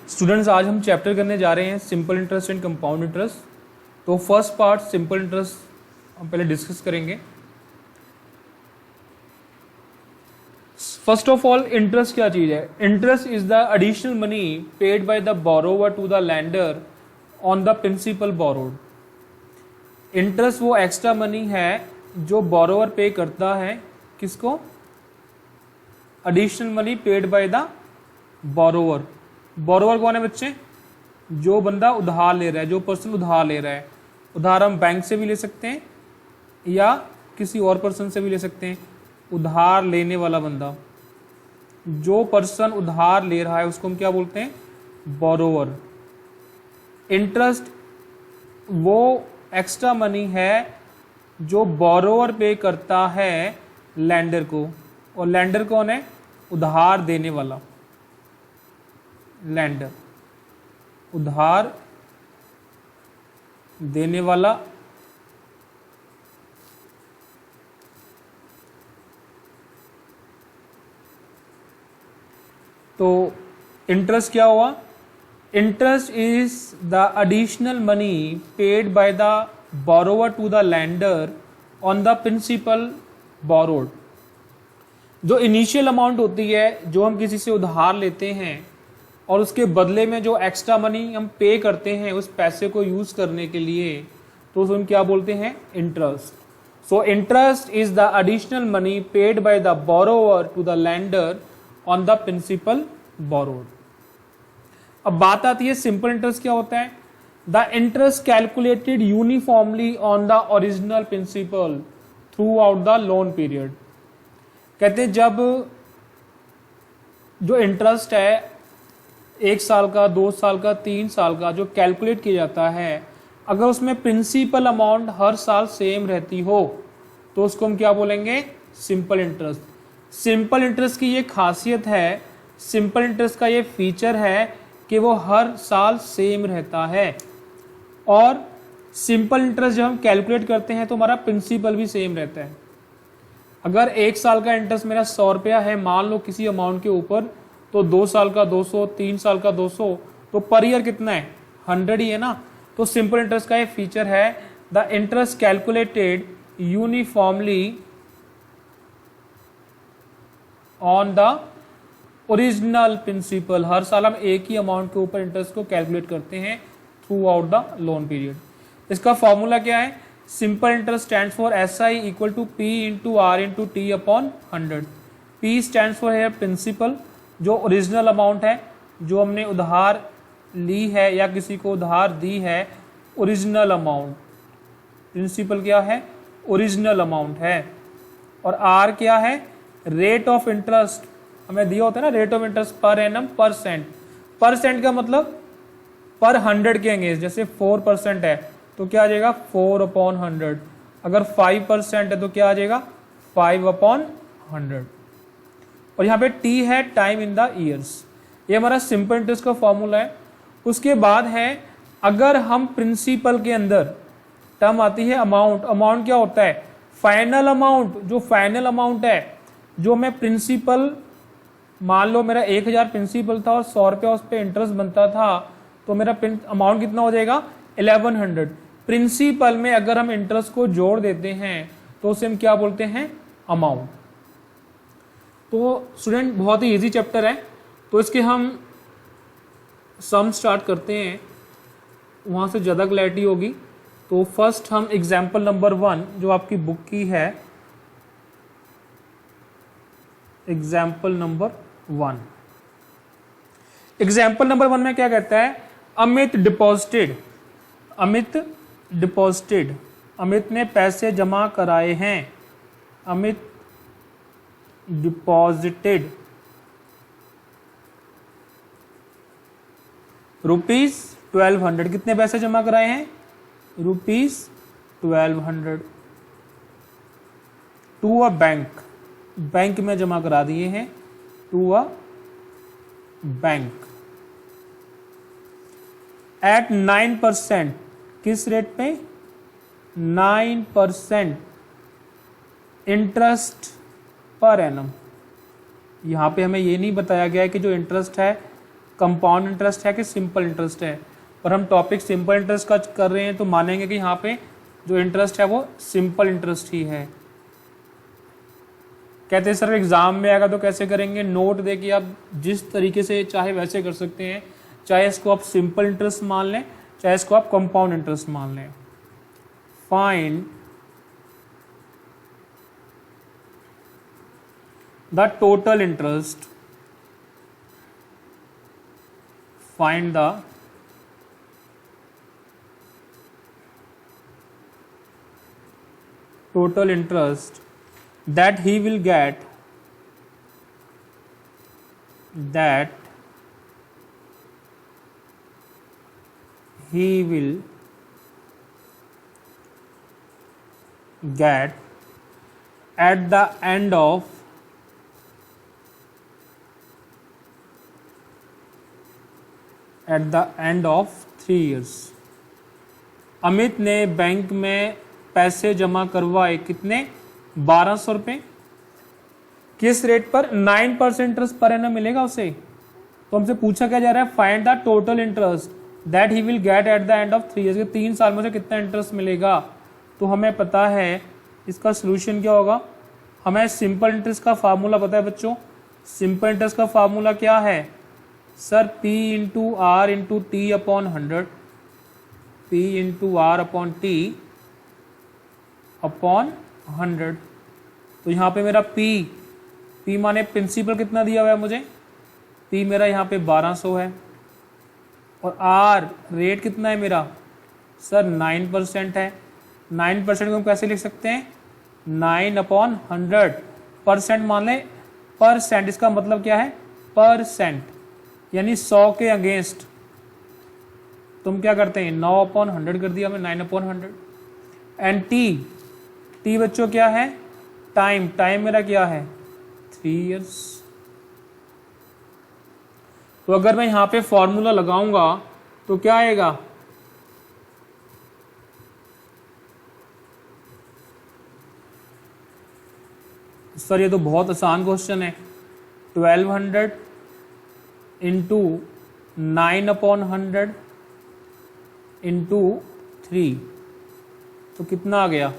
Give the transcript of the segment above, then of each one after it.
Students, आज हम chapter करने जा रहे हैं simple interest and compound interest. तो फर्स्ट पार्ट सिंपल इंटरेस्ट हम पहले डिस्कस करेंगे। फर्स्ट ऑफ ऑल, इंटरेस्ट क्या चीज है? Interest is the additional money paid by the borrower to the lender on the principal borrowed. Interest वो extra money है जो बोरोवर पे करता है किसको? Additional money paid by the borrower. Borrower कौन है बच्चे? जो बंदा उधार ले रहा है, जो पर्सन उधार ले रहा है। उधार हम बैंक से भी ले सकते हैं या किसी और पर्सन से भी ले सकते हैं। उधार लेने वाला बंदा, जो पर्सन उधार ले रहा है उसको हम क्या बोलते हैं? बोरोवर। इंटरेस्ट वो एक्स्ट्रा मनी है जो बोरोवर पे करता है लैंडर को, और लैंडर कौन है? उधार देने वाला। लैंडर उधार देने वाला। तो इंटरेस्ट क्या हुआ? Interest is the additional money paid by the borrower to the lender on the principal borrowed. जो इनिशियल अमाउंट होती है जो हम किसी से उधार लेते हैं और उसके बदले में जो एक्स्ट्रा मनी हम पे करते हैं उस पैसे को यूज करने के लिए, तो उसको हम क्या बोलते हैं? Interest. So interest is the additional money paid by the borrower to the lender on the principal borrowed. अब बात आती है सिंपल इंटरेस्ट क्या होता है? The interest calculated uniformly on the original principal throughout the loan period. कहते हैं जब जो इंटरेस्ट है 1 साल का, 2 साल का, 3 साल का जो कैलकुलेट किया जाता है, अगर उसमें प्रिंसिपल अमाउंट हर साल सेम रहती हो तो उसको हम क्या बोलेंगे? Simple interest. सिंपल इंटरेस्ट की ये खासियत है, सिंपल इंटरेस्ट का ये फीचर है कि वो हर साल सेम रहता है। और सिंपल इंटरेस्ट जब हम कैलकुलेट करते हैं तो हमारा प्रिंसिपल भी सेम रहता है। अगर 1 साल का इंटरेस्ट मेरा 100 रुपया है मान लो किसी अमाउंट के ऊपर, तो 2 साल का 200, 3 साल का 200, तो पर ईयर कितना है? 100 ही है ना। तो सिंपल इंटरेस्ट का ये फीचर है, the interest calculated uniformly on the original principal. हर साल हम एक ही अमाउंट के ऊपर इंटरेस्ट को कैलकुलेट करते हैं throughout the loan period. इसका फॉर्मूला क्या है? Simple interest stands for SI equal to P into R into T upon 100। P stands for है प्रिंसिपल, जो ओरिजिनल अमाउंट है जो हमने उधार ली है या किसी को उधार दी है, ओरिजिनल अमाउंट। प्रिंसिपल क्या है? ओरिजिनल अमाउंट है। और R क्या है? Rate of interest. हमें दिया होता है ना, rate of interest per annum percent. Percent का मतलब पर 100 के अगेंस्ट। जैसे 4% है तो क्या आ जाएगा? 4 अपॉन 100। अगर 5% है तो क्या आ जाएगा? 5 अपॉन 100। और यहाँ पे T है टाइम इन द ईयर्स। ये हमारा सिंपल इंटरेस्ट का फॉर्मूला है। उसके बाद है, अगर हम प्रिंसिपल के अंदर टर्म आती है अमाउंट। अमाउंट क्या होता है? Final amount. जो फाइनल अमाउंट है, जो मैं प्रिंसिपल, मान लो मेरा 1000 प्रिंसिपल था और 100 रुपया उस पर इंटरेस्ट बनता था, तो मेरा अमाउंट कितना हो जाएगा? 1100। प्रिंसिपल में अगर हम इंटरेस्ट को जोड़ देते हैं तो उसे हम क्या बोलते हैं? अमाउंट। तो स्टूडेंट बहुत ही इजी चैप्टर है, तो इसके हम सम स्टार्ट करते हैं, वहाँ से ज़्यादा क्लैरिटी होगी। तो फर्स्ट हम एग्जाम्पल नंबर 1 जो आपकी बुक की है, एग्जाम्पल नंबर 1। एग्जाम्पल नंबर 1 में क्या कहता है? अमित डिपॉजिटेड। अमित ने पैसे जमा कराए हैं। अमित डिपॉजिटेड ₹1200। कितने पैसे जमा कराए हैं? ₹1200 टू अ बैंक। बैंक में जमा करा दिए हैं, टू अ बैंक एट 9%। किस रेट पे? 9% इंटरेस्ट पर एनम। यहाँ पे हमें ये नहीं बताया गया है कि जो इंटरेस्ट है कंपाउंड इंटरेस्ट है कि सिंपल इंटरेस्ट है, और हम टॉपिक सिंपल इंटरेस्ट का कर रहे हैं तो मानेंगे कि यहाँ पे जो इंटरेस्ट है वो सिंपल इंटरेस्ट ही है। कहते हैं सर एग्जाम में आएगा तो कैसे करेंगे, नोट दे के आप जिस तरीके से चाहे वैसे कर सकते हैं, चाहे इसको आप सिंपल इंटरेस्ट मान लें चाहे इसको आप कंपाउंड इंटरेस्ट मान लें। Find the total interest, find the total interest that he will get, that he will get at the end of at the end of 3 years। Amit ने बैंक में पैसे जमा करवाए कितने, 1200 रुपये। किस रेट पर, 9% इंटरेस्ट पर एनम मिलेगा उसे। तो हमसे पूछा क्या जा रहा है, find the total interest that he will get at the end of 3 years. 3 साल में से कितना इंटरेस्ट मिलेगा। तो हमें पता है इसका सोल्यूशन क्या होगा, हमें सिंपल इंटरेस्ट का फार्मूला पता है बच्चों। सिंपल इंटरेस्ट का फार्मूला क्या है sir, P into R into T upon 100, P into R upon T upon 100। तो यहाँ पे मेरा P माने प्रिंसिपल कितना दिया हुआ है मुझे, P मेरा यहाँ पे 1200 है, और R रेट कितना है मेरा सर 9% है। 9% को हम कैसे लिख सकते हैं, 9/100, परसेंट मान लें, परसेंट इसका मतलब क्या है, परसेंट, यानी 100 के अगेंस्ट तुम क्या करते हैं 9/100 कर दिया हमने, 9/100। एंड टी बच्चों क्या है, टाइम मेरा क्या है 3 इयर्स। तो अगर मैं यहां पे फॉर्मूला लगाऊंगा तो क्या आएगा, सर ये तो बहुत आसान क्वेश्चन है। 1200 इंटू 9/100 इंटू 3, तो कितना आ गया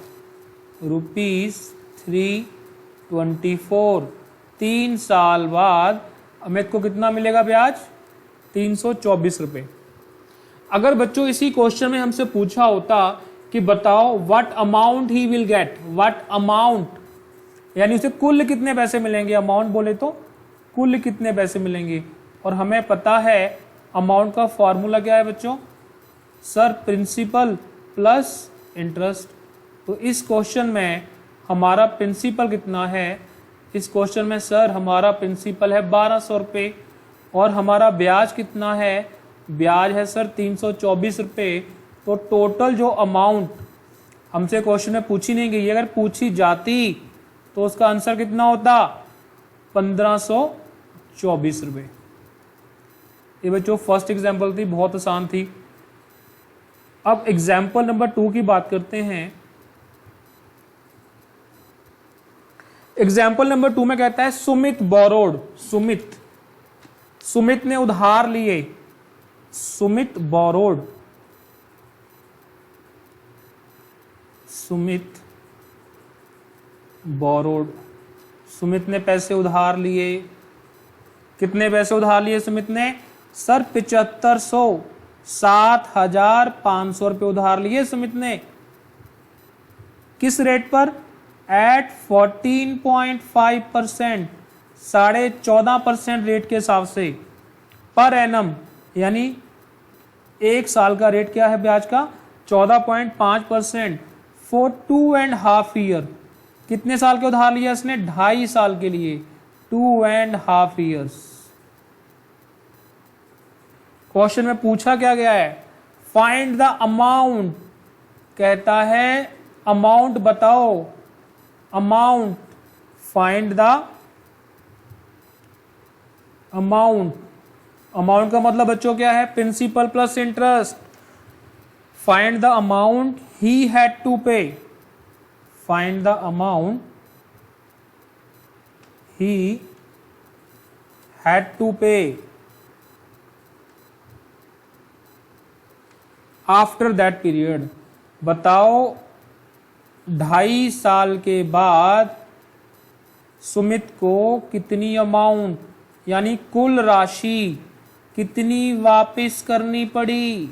₹324। 3 साल बाद अमित को कितना मिलेगा ब्याज, 324 रुपये। अगर बच्चों इसी क्वेश्चन में हमसे पूछा होता कि बताओ what amount he will get, what amount, यानी उसे कुल कितने पैसे मिलेंगे, अमाउंट बोले तो कुल कितने पैसे मिलेंगे, और हमें पता है अमाउंट का फॉर्मूला क्या है बच्चों, सर प्रिंसिपल प्लस इंटरेस्ट। तो इस क्वेश्चन में हमारा प्रिंसिपल कितना है, इस क्वेश्चन में सर हमारा प्रिंसिपल है 1200 रुपये, और हमारा ब्याज कितना है, ब्याज है सर 324 रुपये। तो टोटल जो अमाउंट हमसे क्वेश्चन में पूछी नहीं गई, अगर पूछी जाती तो उसका आंसर कितना होता, 1524 रुपये। ये बच्चों फर्स्ट एग्जाम्पल थी, बहुत आसान थी। अब एग्जाम्पल नंबर 2 की बात करते हैं। एग्जाम्पल नंबर 2 में कहता है सुमित बोरोड, सुमित ने उधार लिए, सुमित बोरोड, सुमित ने पैसे उधार लिए। कितने पैसे उधार लिए सुमित ने, सर 7500, 7500 रुपये उधार लिए सुमित ने। किस रेट पर, एट 14.5%, 14.5% रेट के हिसाब से, पर एनम, यानी एक साल का रेट क्या है ब्याज का, 14.5%, फॉर 2.5 ईयर। कितने साल के उधार लिया इसने, 2.5 साल के लिए, 2.5 ईयर्स। क्वेश्चन में पूछा क्या गया है, फाइंड द अमाउंट, कहता है अमाउंट बताओ, amount, find the amount. Amount का मतलब बच्चों क्या है, principal plus interest. Find the amount he had to pay, find the amount he had to pay. After that period, बताओ 2.5 साल के बाद सुमित को कितनी अमाउंट यानी कुल राशि कितनी वापस करनी पड़ी।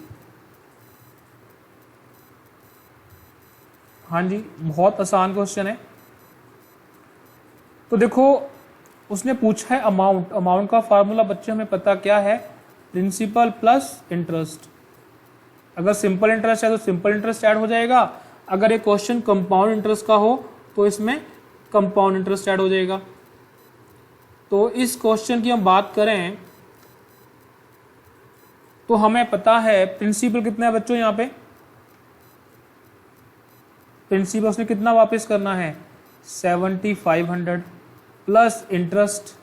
हाँ जी, बहुत आसान क्वेश्चन है। तो देखो उसने पूछा है अमाउंट, अमाउंट का फार्मूला बच्चे हमें पता क्या है, प्रिंसिपल प्लस इंटरेस्ट। अगर सिंपल इंटरेस्ट है तो सिंपल इंटरेस्ट ऐड हो जाएगा, अगर ये क्वेश्चन कंपाउंड इंटरेस्ट का हो तो इसमें कंपाउंड इंटरेस्ट ऐड हो जाएगा। तो इस क्वेश्चन की हम बात करें तो हमें पता है प्रिंसिपल कितना है बच्चों, यहाँ पे प्रिंसिपल उसने कितना वापस करना है 7500 प्लस इंटरेस्ट,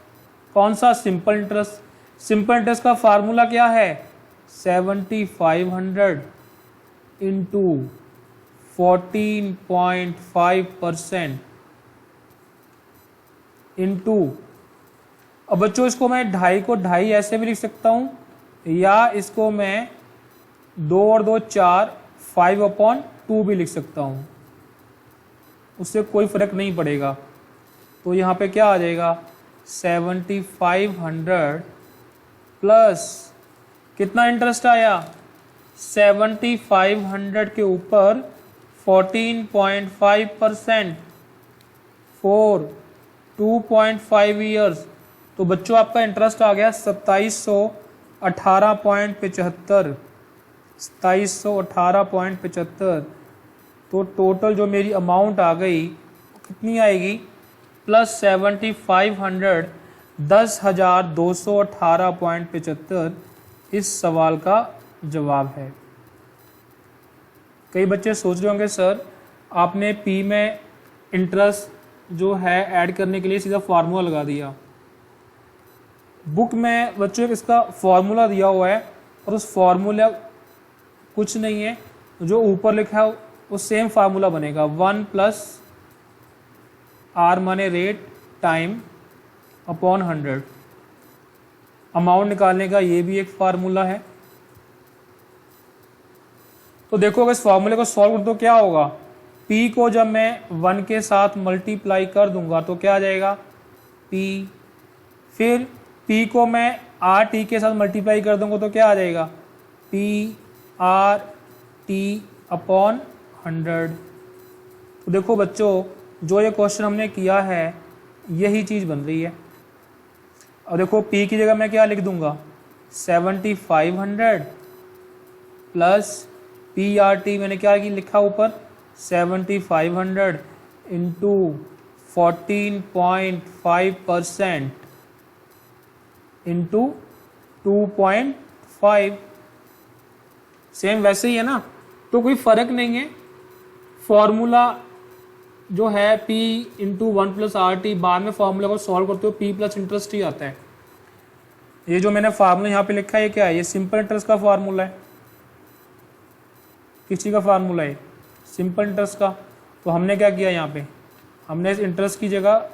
कौन सा सिंपल इंटरेस्ट। सिंपल इंटरेस्ट का फार्मूला क्या है 7500 इंटू 14.5% इंटू, अब बच्चों इसको मैं 2.5 को 2.5 ऐसे भी लिख सकता हूं, या इसको मैं 2 और 2 4 5/2 भी लिख सकता हूं, उससे कोई फर्क नहीं पड़ेगा। तो यहाँ पे क्या आ जाएगा 7500 प्लस कितना इंटरेस्ट आया 7500 के ऊपर 14.5% फॉर 2.5 ईयर्स। तो बच्चों आपका इंटरेस्ट आ गया 2718.75, 2718.75। तो टोटल जो मेरी अमाउंट आ गई कितनी आएगी प्लस 7500 10,218.75 इस सवाल का जवाब है। कई बच्चे सोच रहे होंगे सर आपने पी में इंटरेस्ट जो है ऐड करने के लिए सीधा फार्मूला लगा दिया। बुक में बच्चों इसका फार्मूला दिया हुआ है और उस फार्मूला कुछ नहीं है, जो ऊपर लिखा है वो सेम फार्मूला बनेगा 1 प्लस आर माने रेट टाइम अपॉन 100। अमाउंट निकालने का ये भी एक फार्मूला है। तो देखो अगर इस फार्मूले को सॉल्व कर तो क्या होगा, P को जब मैं 1 के साथ मल्टीप्लाई कर दूंगा तो क्या आ जाएगा P, फिर P को मैं आर टी के साथ मल्टीप्लाई कर दूंगा तो क्या आ जाएगा P आर टी अपॉन 100। तो देखो बच्चों जो ये क्वेश्चन हमने किया है यही चीज़ बन रही है। और देखो P की जगह मैं क्या लिख दूंगा 7500 प्लस पी आर टी, मैंने क्या लिखा ऊपर 7500 इंटू 14.5% इंटू 2.5, सेम वैसे ही है ना, तो कोई फर्क नहीं है। फॉर्मूला जो है P into 1 plus R T, बाद में फॉर्मूला को सॉल्व करते हो P प्लस इंटरेस्ट ही आता है। ये जो मैंने फार्मूला यहाँ पे लिखा है ये क्या है, ये सिंपल इंटरेस्ट का फार्मूला है। किसी का फार्मूला है सिंपल इंटरेस्ट का। तो हमने क्या किया यहाँ पे, हमने इस इंटरेस्ट की जगह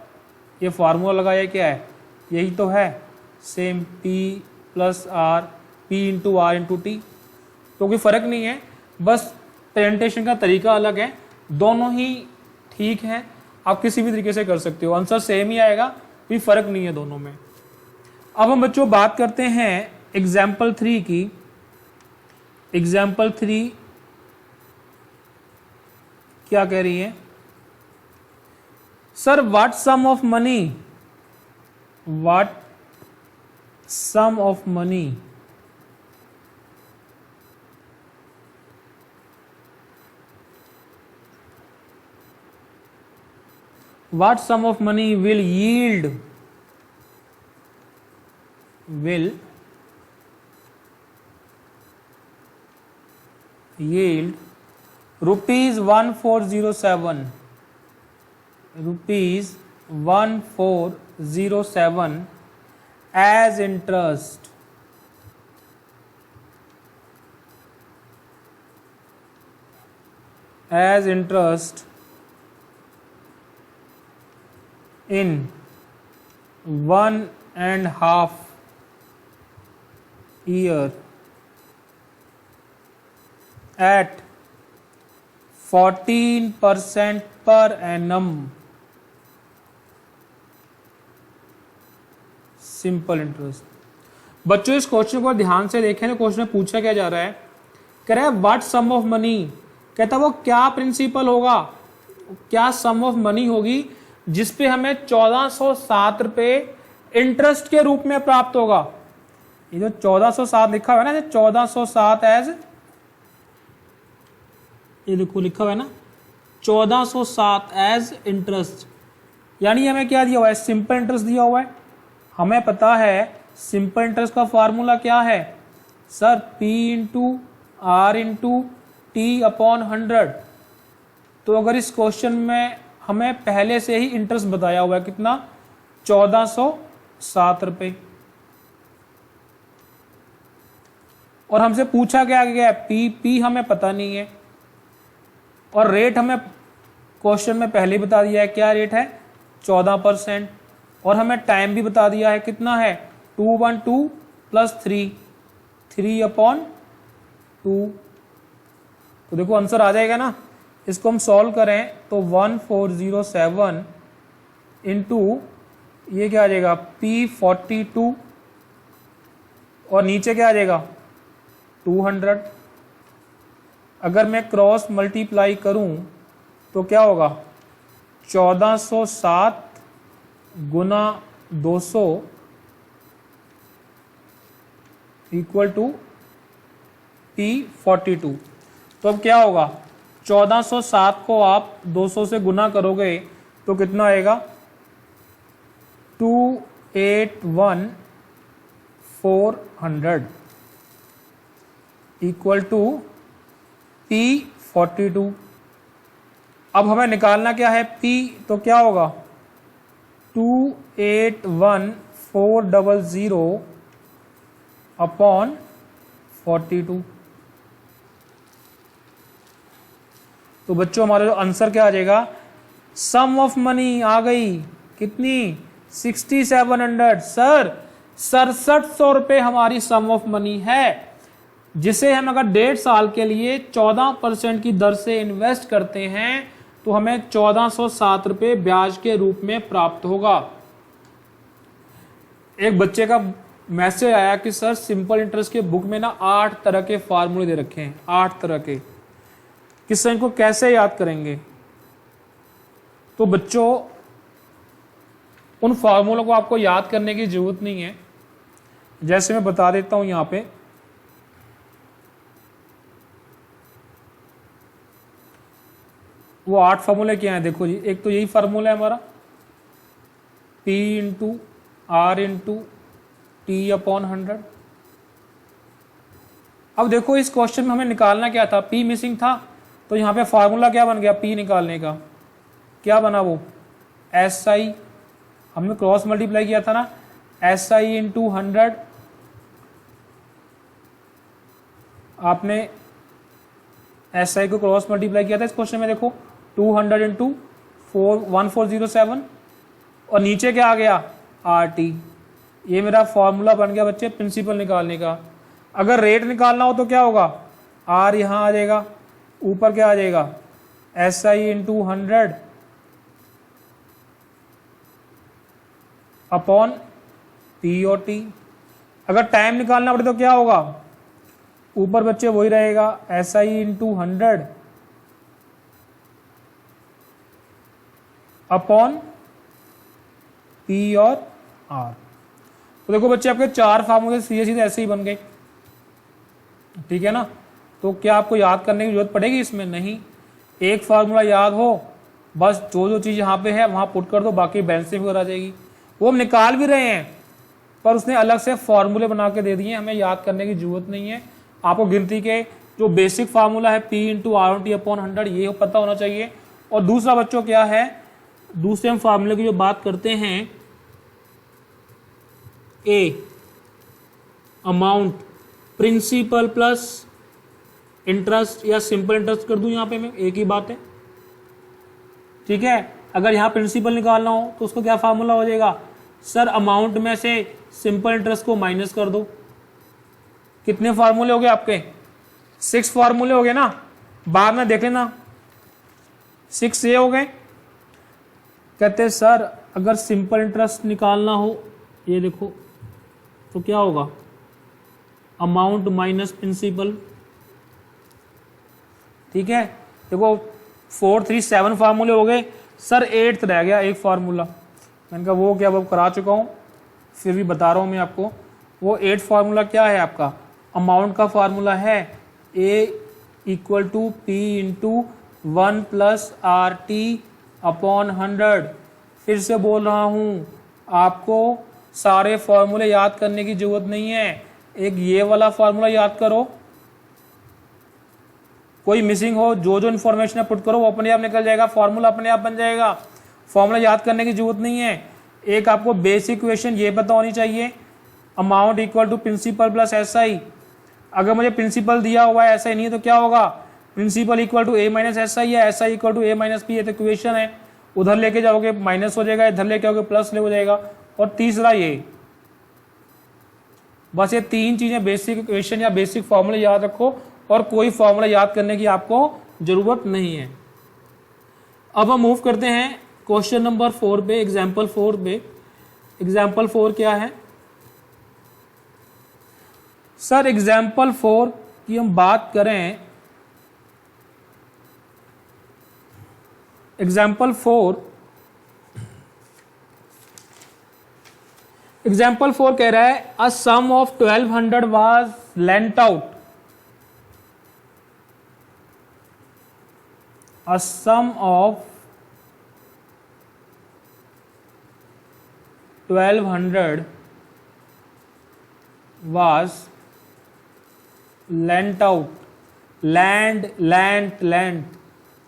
ये फार्मूला लगाया, क्या है यही तो है same P plus R, P into R into T. तो कोई फ़र्क नहीं है, बस प्रेजेंटेशन का तरीका अलग है, दोनों ही ठीक है, आप किसी भी तरीके से कर सकते हो, आंसर सेम ही आएगा, कोई फ़र्क नहीं है दोनों में। अब हम बच्चों बात करते हैं एग्जाम्पल 3 की। एग्जाम्पल 3 क्या कह रही है, sir what sum of money, what sum of money what sum of money will yield rupees 1407 as interest in 1.5 year at 14% per annum, simple interest. बच्चों इस क्वेश्चन को ध्यान से देखें तो क्वेश्चन में पूछा क्या जा रहा है, कह रहा है व्हाट सम ऑफ मनी, कहता है वो क्या प्रिंसिपल होगा, क्या सम ऑफ मनी होगी जिसपे हमें 1407 रुपए इंटरेस्ट के रूप में प्राप्त होगा। ये जो 1407 लिखा हुआ है ना, ये 1407 एज, ये देखो लिखा हुआ है ना 1407 एज इंटरेस्ट, यानी हमें क्या दिया हुआ है, सिंपल इंटरेस्ट दिया हुआ है। हमें पता है सिंपल इंटरेस्ट का फॉर्मूला क्या है sir, P into R into T upon 100। तो अगर इस क्वेश्चन में हमें पहले से ही इंटरेस्ट बताया हुआ है कितना, 1407 रुपए, और हमसे पूछा क्या गया पी हमें पता नहीं है, और रेट हमें क्वेश्चन में पहले ही बता दिया है, क्या रेट है 14%, और हमें टाइम भी बता दिया है कितना है 212 प्लस 3 अपॉन 2। तो देखो आंसर आ जाएगा ना, इसको हम सॉल्व करें तो 1407 इंटू ये क्या आ जाएगा P42, और नीचे क्या आ जाएगा 200। अगर मैं क्रॉस मल्टीप्लाई करूं तो क्या होगा 1407 गुना 200 इक्वल टू P42। तो अब क्या होगा 1407 को आप 200 से गुना करोगे तो कितना आएगा 281,400 इक्वल टू P42। अब हमें निकालना क्या है P, तो क्या होगा 281,400 अपॉन 42। तो बच्चों हमारा जो आंसर क्या आ जाएगा, सम ऑफ मनी आ गई कितनी 6700। सर 6700 रुपए हमारी सम ऑफ मनी है, जिसे हम अगर 1.5 साल के लिए 14% की दर से इन्वेस्ट करते हैं तो हमें 1407 रुपए ब्याज के रूप में प्राप्त होगा। एक बच्चे का मैसेज आया कि सर सिंपल इंटरेस्ट के बुक में ना 8 तरह के फार्मूले दे रखे हैं, 8 तरह के, कि सर इनको कैसे याद करेंगे। तो बच्चों उन फार्मूलों को आपको याद करने की जरूरत नहीं है, जैसे मैं बता देता हूं यहां पे। वो 8 फार्मूले क्या हैं देखो जी, एक तो यही फार्मूला है हमारा P into R into T upon 100। अब देखो इस क्वेश्चन में हमें निकालना क्या था, P मिसिंग था, तो यहां पे फार्मूला क्या बन गया P निकालने का, क्या बना वो SI, हमने क्रॉस मल्टीप्लाई किया था ना, SI इंटू 100, आपने SI को क्रॉस मल्टीप्लाई किया था इस क्वेश्चन में, देखो 200 इंटू 1407, और नीचे क्या आ गया RT। ये मेरा फॉर्मूला बन गया बच्चे प्रिंसिपल निकालने का। अगर रेट निकालना हो तो क्या होगा, R यहां आ जाएगा, ऊपर क्या आ जाएगा SI इंटू 100 अपॉन P और T। अगर टाइम निकालना पड़े तो क्या होगा, ऊपर बच्चे वही रहेगा SI इंटू 100 अपॉन P और R। तो देखो बच्चे आपके 4 फार्मूले सीधे सीधे ऐसे ही बन गए, ठीक है ना। तो क्या आपको याद करने की जरूरत पड़ेगी इसमें, नहीं। एक फार्मूला याद हो, बस जो जो चीज यहाँ पे है वहां पुट कर दो, बाकी बैलेंस से आ जाएगी। वो हम निकाल भी रहे हैं पर उसने अलग से फॉर्मूले बना के दे दिए, हमें याद करने की जरूरत नहीं है। आपको गिनती के जो बेसिक फार्मूला है P into are T upon 100 ये पता होना चाहिए। और दूसरा बच्चों क्या है, दूसरे हम फार्मूले की जो बात करते हैं, A amount principal plus interest, या सिंपल इंटरेस्ट कर दूं यहां पे मैं, एक ही बात है, ठीक है। अगर यहां प्रिंसिपल निकालना हो तो उसको क्या फार्मूला हो जाएगा, सर अमाउंट में से सिंपल इंटरेस्ट को माइनस कर दो। कितने फार्मूले हो गए आपके, 6 फॉर्मूले हो गए ना, बाद में देख लेना 6 ये हो गए। कहते हैं सर अगर सिंपल इंटरेस्ट निकालना हो, ये देखो तो क्या होगा, अमाउंट माइनस प्रिंसिपल। ठीक है, देखो 4 3 7 फार्मूले हो गए सर, 8th रह गया एक फार्मूला। मैंने कहा वो क्या, वो करा चुका हूं, फिर भी बता रहा हूं मैं आपको। वो 8th फार्मूला क्या है आपका, अमाउंट का फार्मूला है A equal to P into 1 plus RT upon 100। फिर से बोल रहा हूं, आपको सारे फॉर्मूले याद करने की जरूरत नहीं है, एक ये वाला फार्मूला याद करो, कोई मिसिंग हो जो जो इन्फॉर्मेशन पुट करो वो अपने आप निकल जाएगा, फॉर्मूला अपने आप बन जाएगा, फॉर्मूला याद करने की जरूरत नहीं है। एक आपको बेसिक इक्वेशन ये पता होनी चाहिए, amount equal to principal plus SI। अगर मुझे प्रिंसिपल दिया हुआ है SI नहीं है तो क्या होगा, principal equal to A minus SI या SI equal to A minus P, ये तो इक्वेशन है, उधर लेके जाओगे माइनस हो जाएगा, इधर लेके आओगे प्लस हो जाएगा। और तीसरा ये, बस ये 3 चीजें बेसिक इक्वेशन या बेसिक फॉर्मूले याद रखो, और कोई फॉर्मूला याद करने की आपको जरूरत नहीं है। अब हम मूव करते हैं क्वेश्चन नंबर 4 पे, एग्जाम्पल 4 पे। एग्जाम्पल 4 क्या है सर, एग्जाम्पल 4 की हम बात करें, एग्जाम्पल 4 कह रहा है a sum of 1200 was lent out, a sum of 1200 was lent out, lent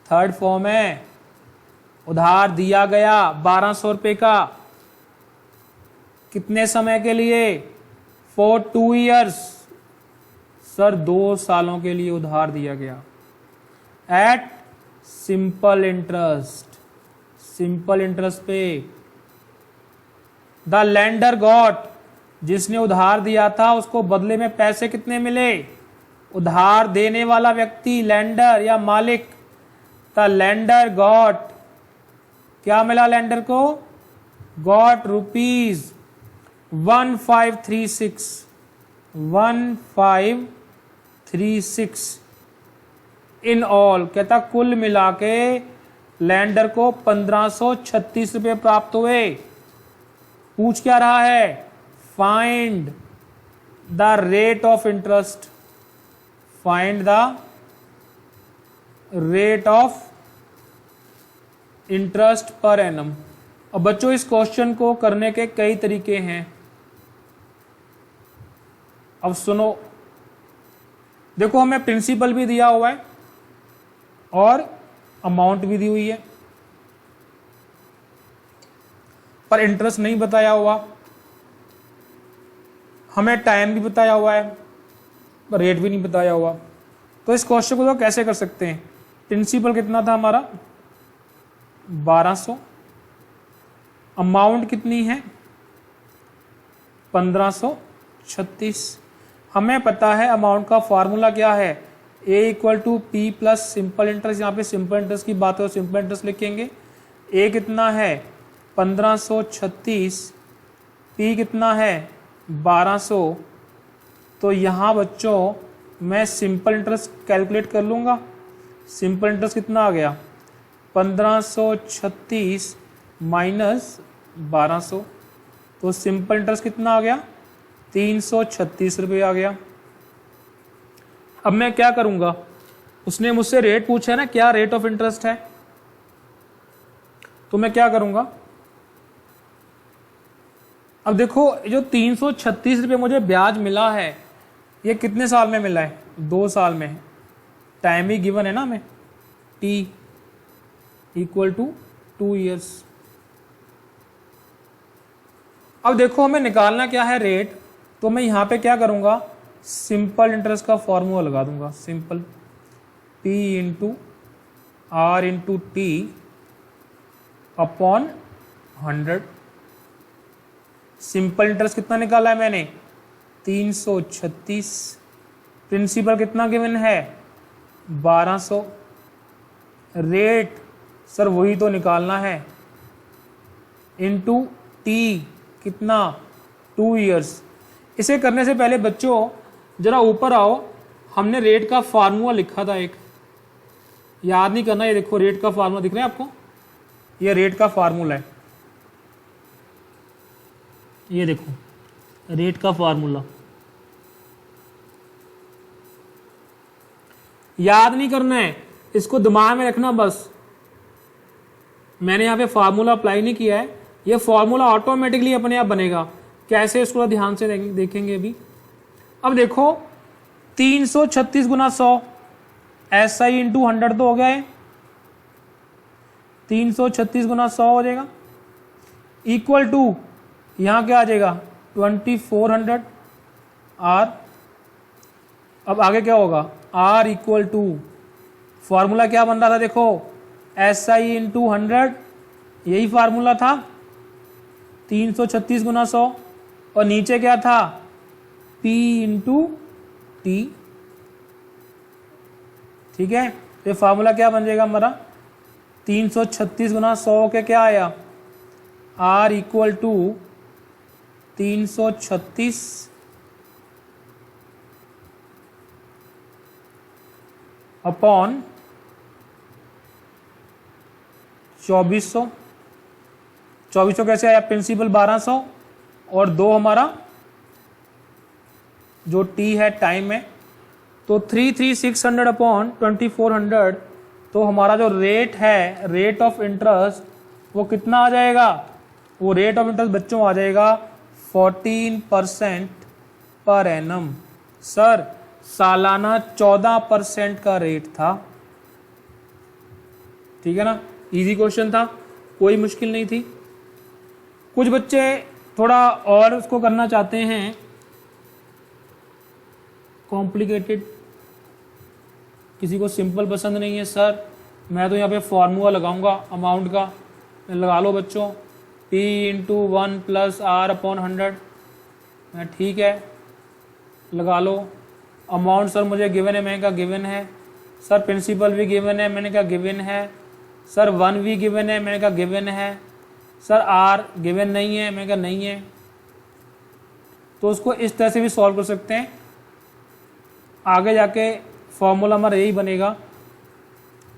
third form है, उधार दिया गया 1200 रुपए का, कितने समय के लिए, for 2 years, सर 2 सालों के लिए उधार दिया गया, at simple interest, simple interest पे। द लैंडर गॉट, जिसने उधार दिया था उसको बदले में पैसे कितने मिले, उधार देने वाला व्यक्ति लैंडर या मालिक, द लैंडर गॉट, क्या मिला लैंडर को, गॉट रुपीज 1536 इन ऑल, कहता कुल मिला के लैंडर को 1536 रुपए प्राप्त हुए। पूछ क्या रहा है, find the rate of interest, find the rate of interest per annum. अब बच्चों इस क्वेश्चन को करने के कई तरीके हैं, अब सुनो, देखो हमें प्रिंसिपल भी दिया हुआ है और अमाउंट भी दी हुई है, पर इंटरेस्ट नहीं बताया हुआ, हमें टाइम भी बताया हुआ है पर रेट भी नहीं बताया हुआ। तो इस क्वेश्चन को तो कैसे कर सकते हैं, प्रिंसिपल कितना था हमारा 1200, अमाउंट कितनी है 1536, हमें पता है अमाउंट का फॉर्मूला क्या है, A equal to P plus simple interest, यहाँ पे सिंपल इंटरेस्ट की बात हो सिंपल इंटरेस्ट लिखेंगे। A कितना है 1536, P कितना है 1200, तो यहाँ बच्चों मैं सिंपल इंटरेस्ट कैलकुलेट कर लूँगा। सिंपल इंटरेस्ट कितना आ गया 1536 माइनस 1200, तो सिंपल इंटरेस्ट कितना आ गया 336 रुपये आ गया। अब मैं क्या करूंगा, उसने मुझसे रेट पूछा है ना, क्या रेट ऑफ इंटरेस्ट है, तो मैं क्या करूंगा, अब देखो जो 336 रुपये मुझे ब्याज मिला है ये कितने साल में मिला है, 2 साल में, टाइम ही गिवन है ना हमें, T इक्वल टू 2 ईयर्स। अब देखो हमें निकालना क्या है रेट, तो मैं यहां पे क्या करूंगा, सिंपल इंटरेस्ट का फॉर्मूला लगा दूंगा, simple P into R into T upon 100। Simple interest कितना निकाला है मैंने 336 प्रिंसिपल कितना गिवन है 1200, रेट सर वही तो निकालना है, इनटू टी कितना 2 इयर्स। इसे करने से पहले बच्चों जरा ऊपर आओ, हमने रेट का फार्मूला लिखा था एक, याद नहीं करना। ये देखो रेट का फार्मूला दिख रहा है आपको, ये रेट का फार्मूला है, ये देखो रेट का फार्मूला। याद नहीं करना है, इसको दिमाग में रखना बस। मैंने यहाँ पे फार्मूला अप्लाई नहीं किया है, ये फार्मूला ऑटोमेटिकली अपने आप बनेगा। कैसे, इसको ध्यान से देखेंगे अभी। अब देखो 336 गुना 100 SI इंटू 100 तो हो गया है, 336 गुना 100 हो जाएगा, इक्वल टू यहाँ क्या आ जाएगा 2400 R। अब आगे क्या होगा, R इक्वल टू, फॉर्मूला क्या बन रहा था देखो, SI इंटू 100, यही फार्मूला था 336 गुना 100, और नीचे क्या था P इंटू टी। ठीक है, ये फार्मूला क्या बन जाएगा हमारा 336 गुना 100 के क्या आया, R इक्वल टू 336 अपॉन 2400। 2400 कैसे आया, प्रिंसिपल 1200 और 2 हमारा जो टी है टाइम है, तो 3600 अपॉन 2400, तो हमारा जो रेट है, रेट ऑफ इंटरेस्ट, वो कितना आ जाएगा, वो रेट ऑफ इंटरेस्ट बच्चों आ जाएगा 14% पर एनम। सर सालाना 14% का रेट था। ठीक है ना, इजी क्वेश्चन था, कोई मुश्किल नहीं थी। कुछ बच्चे थोड़ा और उसको करना चाहते हैं कॉम्प्लिकेटेड, किसी को सिंपल पसंद नहीं है। सर मैं तो यहाँ पे फॉर्मूला लगाऊंगा अमाउंट का, लगा लो बच्चों, P into 1 plus R upon 100। मैं ठीक है लगा लो। अमाउंट सर मुझे गिवन है, मैंने कहा गिवन है। सर प्रिंसिपल भी गिवन है, मैंने कहा गिवन है। सर 1 भी गिवन है, मैंने कहा गिवन है। सर R गिवन नहीं है, मैंने कहा नहीं है। तो उसको इस तरह से भी सॉल्व कर सकते हैं। आगे जाके फॉर्मूला हमारा यही बनेगा,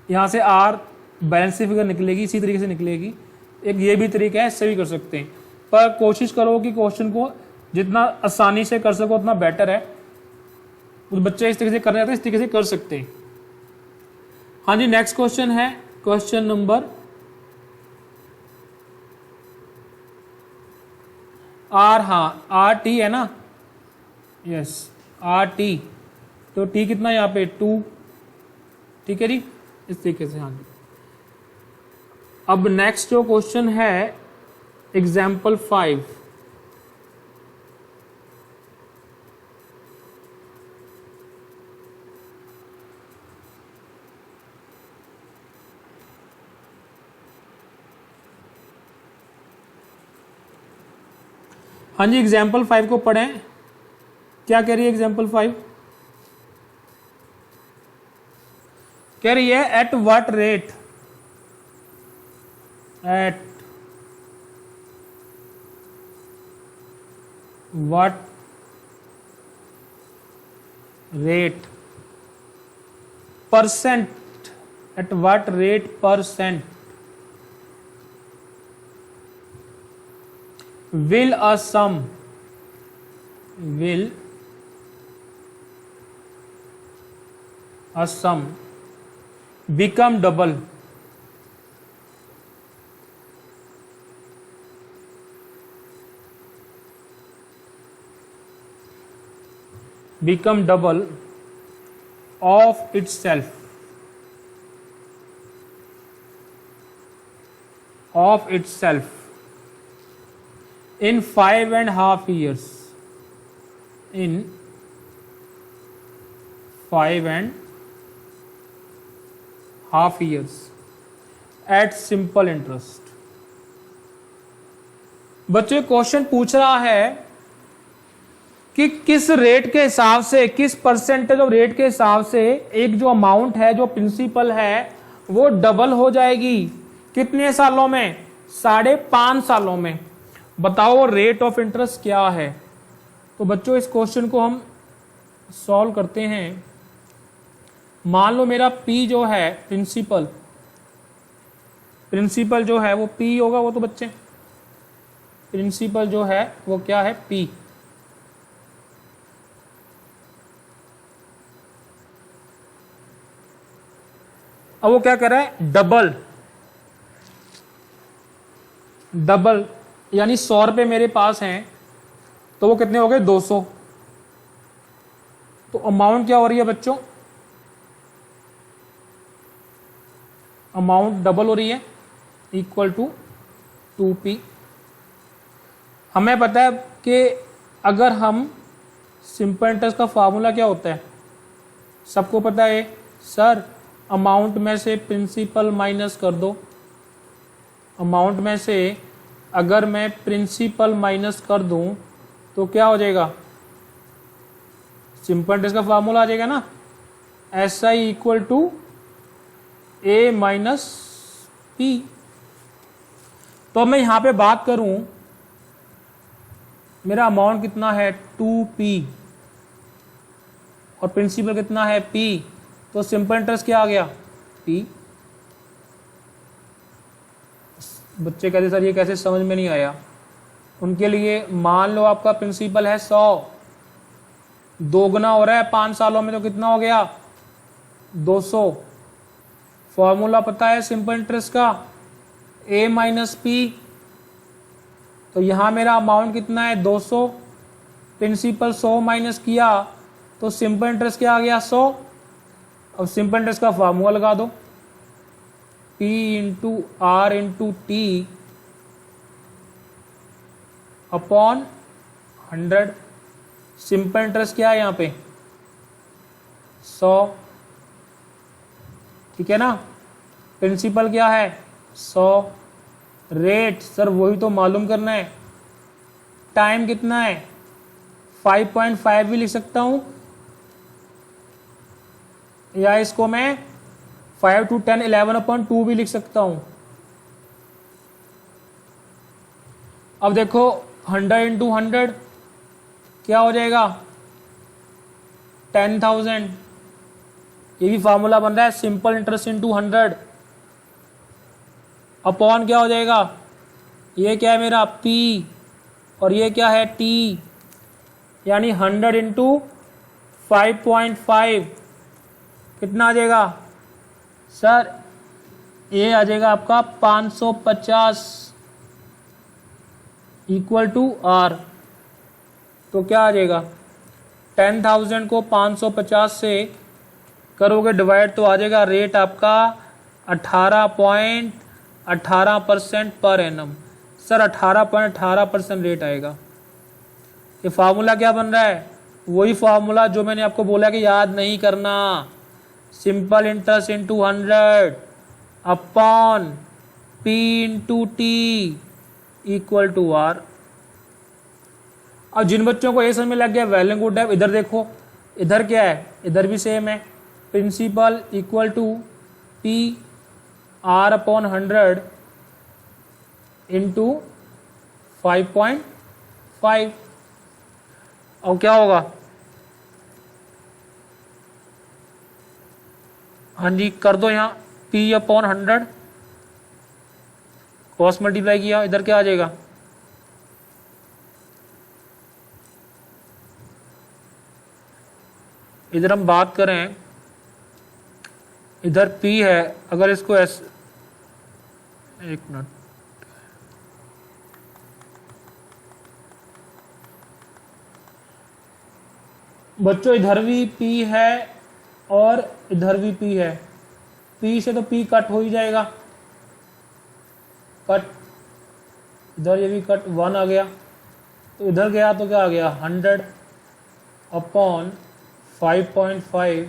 यहाँ से R बैलेंस फिगर निकलेगी, इसी तरीके से निकलेगी। एक ये भी तरीका है, इससे भी कर सकते हैं, पर कोशिश करो कि क्वेश्चन को जितना आसानी से कर सको उतना बेटर है। कुछ बच्चे इस तरीके से करने जाते हैं, इस तरीके से कर सकते हैं। हाँ जी, नेक्स्ट क्वेश्चन है क्वेश्चन नंबर R। हाँ RT है ना, यस RT, तो T कितना यहाँ पे 2। ठीक है जी, इस तरीके से। हाँ जी, अब नेक्स्ट जो क्वेश्चन है एग्जाम्पल 5। हाँ जी, एग्जाम्पल 5 को पढ़ें। क्या कह रही है एग्जाम्पल 5? कह रही है at what rate, at what rate percent, at what rate percent will a sum become double of itself in 5.5 years, in 5.5 years at simple interest। बच्चे क्वेश्चन पूछ रहा है कि किस रेट के हिसाब से, किस परसेंटेज ऑफ रेट के हिसाब से एक जो अमाउंट है, जो प्रिंसिपल है, वो डबल हो जाएगी। कितने सालों में? 5.5 सालों में। बताओ रेट ऑफ इंटरेस्ट क्या है। तो बच्चों इस क्वेश्चन को हम सॉल्व करते हैं। मान लो मेरा P जो है प्रिंसिपल जो है वो P होगा। वो तो बच्चे प्रिंसिपल जो है वो क्या है? P। अब वो क्या कर रहा है? डबल यानी 100 रुपए मेरे पास हैं तो वो कितने हो गए? 200। तो अमाउंट क्या हो रही है बच्चों? अमाउंट डबल हो रही है, इक्वल टू 2p। हमें पता है कि अगर हम सिंपल इंटरेस्ट का फार्मूला क्या होता है, सबको पता है सर। अमाउंट में से प्रिंसिपल माइनस कर दो। अमाउंट में से अगर मैं प्रिंसिपल माइनस कर दूं तो क्या हो जाएगा? सिंपल इंटरेस्ट का फार्मूला आ जाएगा ना, SI equal to A minus P। तो मैं यहां पे बात करूं, मेरा अमाउंट कितना है? 2p और प्रिंसिपल कितना है? P। तो सिंपल इंटरेस्ट क्या आ गया? P। बच्चे कहते सर ये कैसे, समझ में नहीं आया। उनके लिए मान लो आपका प्रिंसिपल है 100, 2 गुना हो रहा है 5 सालों में, तो कितना हो गया? 200। फॉर्मूला पता है सिंपल इंटरेस्ट का? A minus P। तो यहां मेरा अमाउंट कितना है? 200। प्रिंसिपल 100 माइनस किया तो सिंपल इंटरेस्ट क्या आ गया? 100। अब सिंपल इंटरेस्ट का फार्मूला लगा दो, P into R into T upon 100। Simple interest क्या है यहाँ पे? 100। ठीक है ना। प्रिंसिपल क्या है? 100। रेट सर वही तो मालूम करना है। टाइम कितना है? 5.5 भी लिख सकता हूं, या इसको मैं 5 to 10 11/2 भी लिख सकता हूं। अब देखो 100 इंटू 100 क्या हो जाएगा? 10,000। ये भी फार्मूला बन रहा है, सिंपल इंटरेस्ट इंटू 100 अपॉन क्या हो जाएगा? ये क्या है मेरा? P और ये क्या है? T। यानी 100 इंटू 5.5 कितना आ जाएगा सर? ये आ जाएगा आपका 550 इक्वल टू R। तो क्या आ जाएगा? 10,000 को 550 से करोगे डिवाइड तो आ जाएगा रेट आपका 18.18% पर एनम। सर 18.18% रेट आएगा। ये फार्मूला क्या बन रहा है? वही फार्मूला जो मैंने आपको बोला कि याद नहीं करना। Simple interest into 100 upon P into T equal to R। अब जिन बच्चों को ये समझ में लग गया वेल एंड गुड है। इधर देखो, इधर क्या है? इधर भी सेम है। Principal equal to P R upon 100 into 5.5। और क्या होगा? हाँ जी कर दो, यहाँ P अपॉन 100 क्रॉस मल्टीप्लाई किया, इधर क्या आ जाएगा? इधर हम बात करें, इधर P है, अगर इसको एक मिनट, बच्चों इधर भी P है और इधर भी P है। P से तो P कट हो ही जाएगा, कट। इधर ये भी कट, 1 आ गया, तो इधर गया तो क्या आ गया? 100 अपॉन 5.5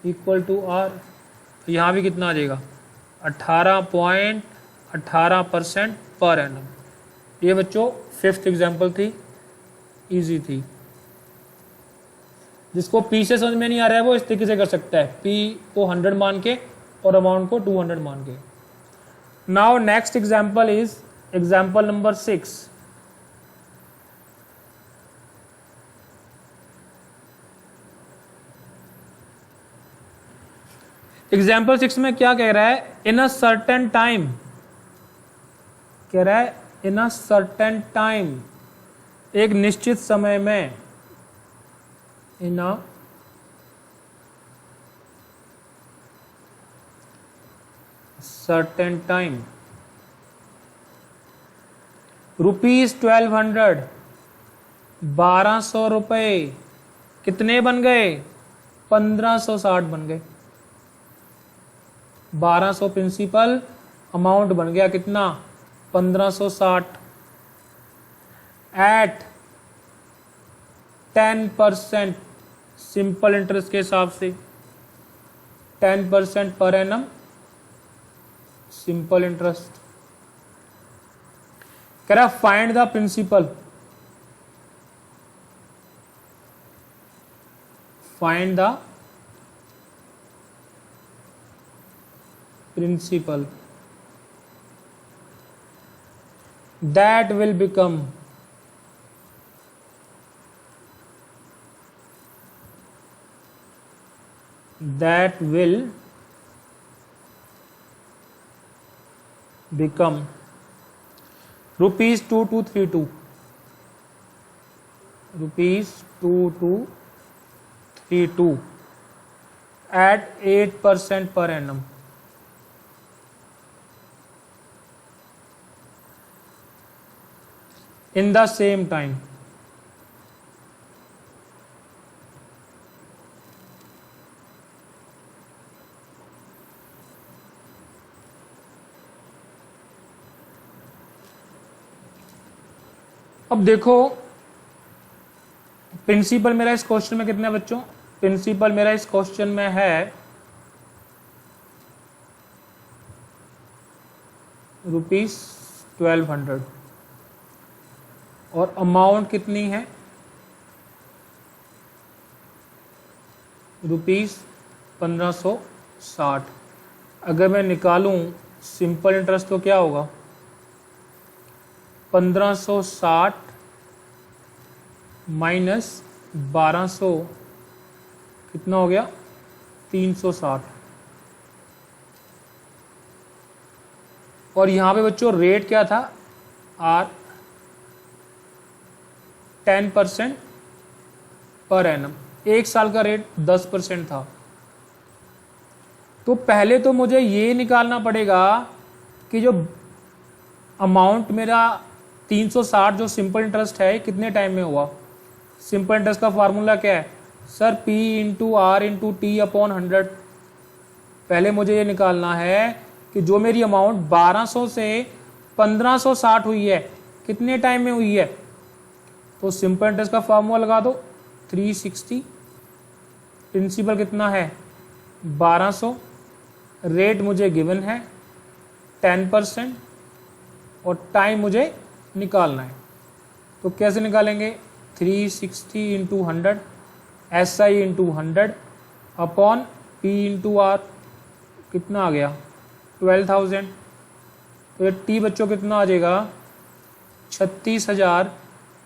इक्वल टू R। यहाँ भी कितना आ जाएगा? 18.18% पर एनम। ये बच्चों 5th एग्जाम्पल थी, इजी थी। जिसको पी से समझ में नहीं आ रहा है वो इस तरीके से कर सकता है, पी को 100 मान के और अमाउंट को 200 मान के। Now next example is example number 6। Example 6 में क्या कह रहा है, इन अ सर्टेन टाइम, कह रहा है इन अ सर्टेन टाइम, एक निश्चित समय में, इन अ सर्टेन टाइम, ₹1200, 1200 रुपए कितने बन गए, 1560 बन गए। 1200 प्रिंसिपल, अमाउंट बन गया कितना, 1560। एट 10% सिंपल इंटरेस्ट के हिसाब से, 10% पर एनम सिंपल इंटरेस्ट। कह रहा find the principal, find the principal that will become rupees 2232, rupees 2232 at 8% per annum। in the same time। अब देखो प्रिंसिपल मेरा इस क्वेश्चन में कितना है बच्चों, प्रिंसिपल मेरा इस क्वेश्चन में है ₹1200 और अमाउंट कितनी है, ₹1560। अगर मैं निकालूं सिंपल इंटरेस्ट तो क्या होगा, 1560 माइनस 1200 कितना हो गया, 360। और यहां पे बच्चों रेट क्या था, आर 10% पर एनम, एक साल का रेट 10% था। तो पहले तो मुझे ये निकालना पड़ेगा कि जो अमाउंट मेरा 360 जो सिंपल इंटरेस्ट है कितने टाइम में हुआ। सिंपल इंटरेस्ट का फार्मूला क्या है sir, P into R into T upon 100। पहले मुझे ये निकालना है कि जो मेरी अमाउंट 1200 से 1560 हुई है कितने टाइम में हुई है। तो सिंपल इंटरेस्ट का फार्मूला लगा दो 360, प्रिंसिपल कितना है 1200, रेट मुझे गिवन है 10% और टाइम मुझे निकालना है। तो कैसे निकालेंगे, 360 into 100 SI into 100 upon P into R कितना आ गया 12,000। तो ये T बच्चों कितना आ जाएगा 36,000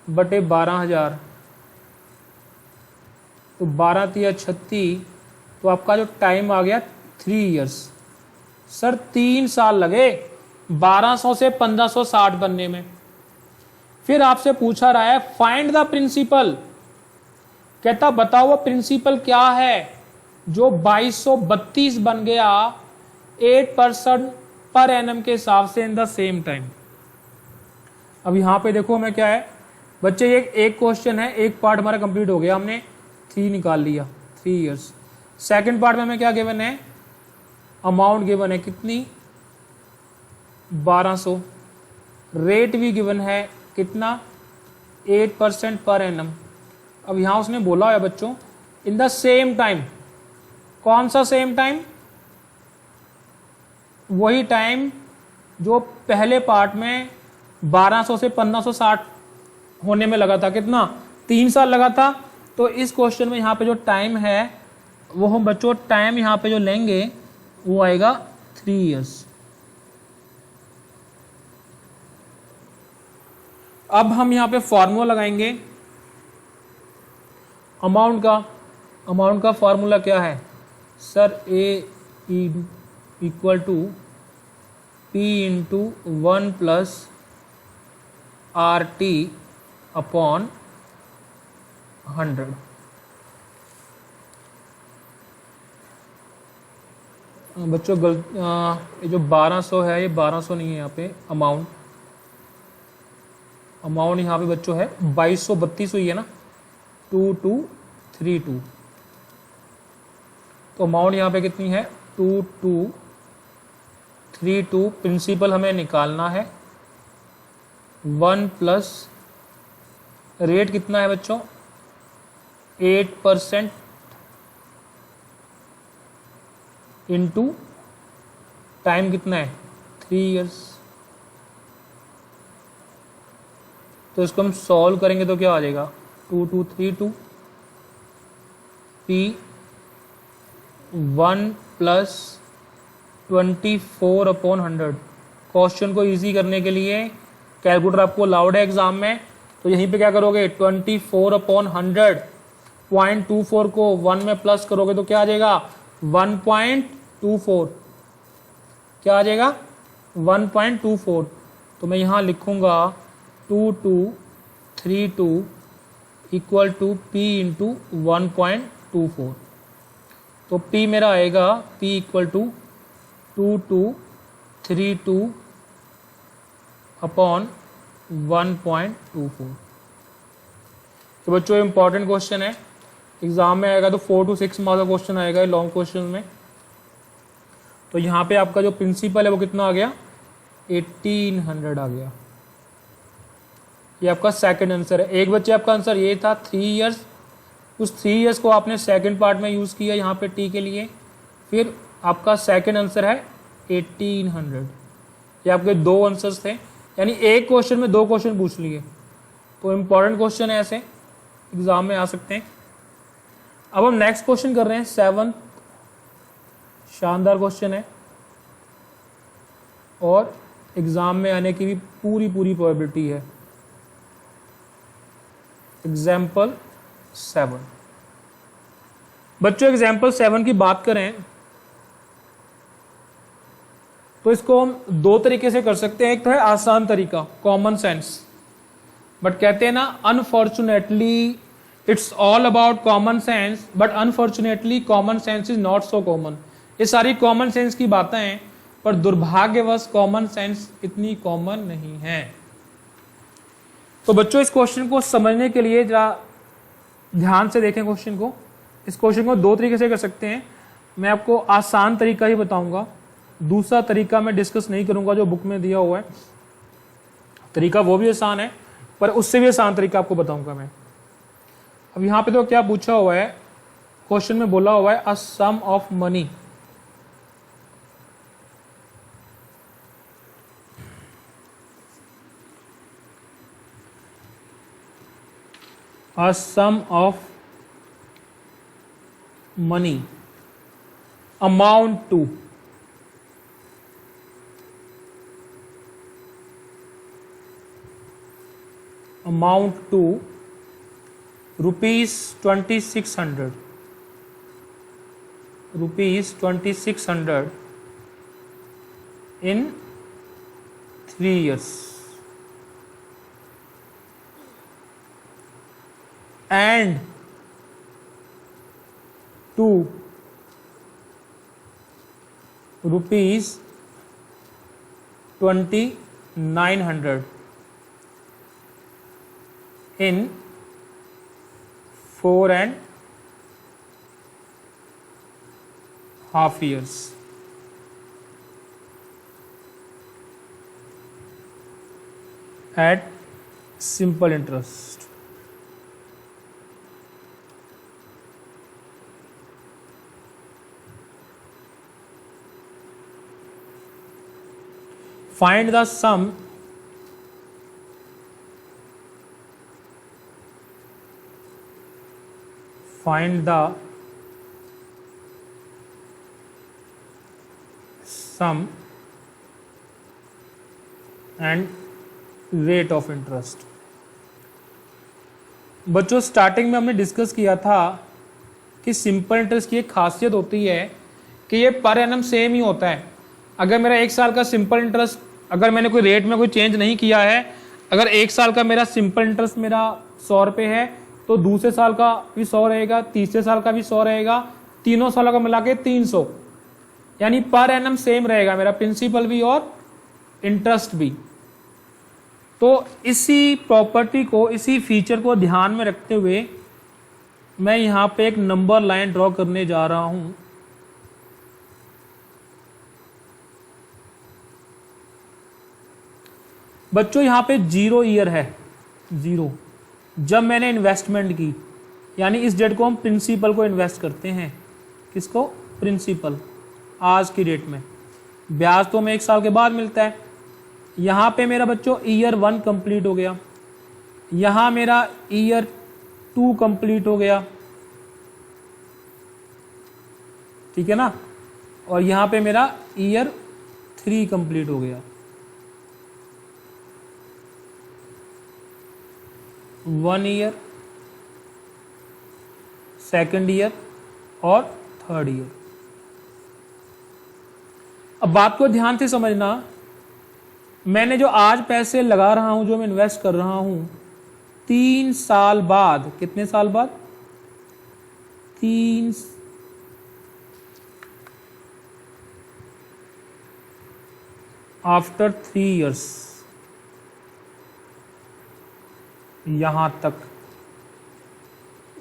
बटे 12,000। तो 12 तिया 36, तो आपका जो टाइम आ गया 3 इयर्स। सर 3 साल लगे 1200 से 1560 बनने में। फिर आपसे पूछा रहा है फाइंड द प्रिंसिपल, कहता बताओ वो प्रिंसिपल क्या है जो 2232 बन गया 8% पर एनम के हिसाब से इन द सेम टाइम। अब यहां पे देखो हमें क्या है बच्चे, ये एक क्वेश्चन है, एक पार्ट हमारा कंप्लीट हो गया, हमने 3 निकाल लिया 3 इयर्स। सेकंड पार्ट में हमें क्या गिवन है, अमाउंट गिवन है कितनी 1200, रेट भी गिवन है कितना 8% पर एनम। अब यहां उसने बोला है बच्चों इन द सेम टाइम, कौन सा सेम टाइम, वही टाइम जो पहले पार्ट में 1200 से 1560 होने में लगा था, कितना 3 साल लगा था। तो इस क्वेश्चन में यहाँ पे जो टाइम है वो हम बच्चों टाइम यहाँ पे जो लेंगे वो आएगा 3 इयर्स। अब हम यहाँ पे फॉर्मूला लगाएंगे अमाउंट का फॉर्मूला क्या है sir, A equal to P into 1 plus R T upon 100। बच्चों ये जो 1200 है ये 1200 नहीं है, यहाँ पे अमाउंट यहाँ पे बच्चों है 2232 हुई है ना, 2232। तो अमाउंट यहाँ पे कितनी है 2232। प्रिंसिपल हमें निकालना है 1 प्लस रेट कितना है बच्चों 8% इंटू टाइम कितना है 3 इयर्स। तो इसको हम सॉल्व करेंगे तो क्या आ जाएगा 2232 पी 1 प्लस 24 अपॉन 100। क्वेश्चन को इजी करने के लिए कैलकुलेटर आपको अलाउड है एग्जाम में, तो यहीं पे क्या करोगे 24 अपॉन 100, 0.24 को 1 में प्लस करोगे तो क्या आ जाएगा 1.24। क्या आ जाएगा 1.24। तो मैं यहाँ लिखूंगा 2232 इक्वल टू पी इंटू 1.24। तो P मेरा आएगा P इक्वल टू 2232 अपॉन 1.24। तो बच्चों इंपॉर्टेंट क्वेश्चन है, एग्जाम में आएगा तो 4 to 6 मार्क्स का क्वेश्चन आएगा लॉन्ग क्वेश्चन में। तो यहाँ पे आपका जो प्रिंसिपल है वो कितना आ गया 1800 आ गया। ये आपका सेकंड आंसर है। एक बच्चे आपका आंसर ये था 3 इयर्स, उस 3 इयर्स को आपने सेकंड पार्ट में यूज किया यहाँ पे टी के लिए, फिर आपका सेकंड आंसर है 1800। ये आपके 2 आंसर्स थे, यानी एक क्वेश्चन में 2 क्वेश्चन पूछ लिए। तो इंपॉर्टेंट क्वेश्चन है, ऐसे एग्जाम में आ सकते हैं। अब हम नेक्स्ट क्वेश्चन कर रहे हैं 7th। शानदार क्वेश्चन है और एग्जाम में आने की भी पूरी प्रोबेबिलिटी है। एग्जाम्पल 7। बच्चों एग्जाम्पल 7 की बात करें तो इसको हम 2 तरीके से कर सकते हैं। एक तो है आसान तरीका कॉमन सेंस, बट कहते हैं ना unfortunately it's all about common sense, but unfortunately common sense is not so common. ये सारी कॉमन सेंस की बातें हैं, पर दुर्भाग्यवश कॉमन सेंस इतनी कॉमन नहीं है। तो बच्चों इस क्वेश्चन को समझने के लिए जरा ध्यान से देखें क्वेश्चन को। इस क्वेश्चन को 2 तरीके से कर सकते हैं। मैं आपको आसान तरीका ही बताऊंगा, दूसरा तरीका मैं डिस्कस नहीं करूंगा जो बुक में दिया हुआ है। तरीका वो भी आसान है, पर उससे भी आसान तरीका आपको बताऊंगा मैं। अब यहाँ पे तो क्या पूछा हुआ है, क्वेश्चन में बोला हुआ है a sum of money. A sum of money amount to rupees 2600 in 3 years and to rupees 2900 in 4.5 years. At simple interest. Find the sum find the sum and rate of interest. बच्चों starting में हमने discuss किया था कि simple interest की एक खासियत होती है कि ये पर एनम सेम ही होता है। अगर मेरा 1 साल का सिंपल इंटरेस्ट, अगर मैंने कोई रेट में कोई चेंज नहीं किया है, अगर 1 साल का मेरा सिंपल इंटरेस्ट मेरा 100 रुपये है तो दूसरे साल का भी 100 रहेगा, तीसरे साल का भी 100 रहेगा, तीनों सालों का मिला के 300, यानी पर एनम सेम रहेगा मेरा प्रिंसिपल भी और इंटरेस्ट भी। तो इसी प्रॉपर्टी को, इसी फीचर को ध्यान में रखते हुए मैं यहां पे एक नंबर लाइन ड्रॉ करने जा रहा हूं। बच्चों यहां पे 0 ईयर है, 0 जब मैंने इन्वेस्टमेंट की, यानी इस डेट को हम प्रिंसिपल को इन्वेस्ट करते हैं। किसको? प्रिंसिपल। आज की डेट में ब्याज तो हमें 1 साल के बाद मिलता है। यहां पे मेरा बच्चों ईयर 1 कंप्लीट हो गया, यहां मेरा ईयर 2 कंप्लीट हो गया, ठीक है ना, और यहां पे मेरा ईयर 3 कंप्लीट हो गया। 1 ईयर, 2nd ईयर और 3rd ईयर। अब बात को ध्यान से समझना, मैंने जो आज पैसे लगा रहा हूं, जो मैं इन्वेस्ट कर रहा हूं, 3 साल बाद, कितने साल बाद? 3 आफ्टर 3 इयर्स, यहां तक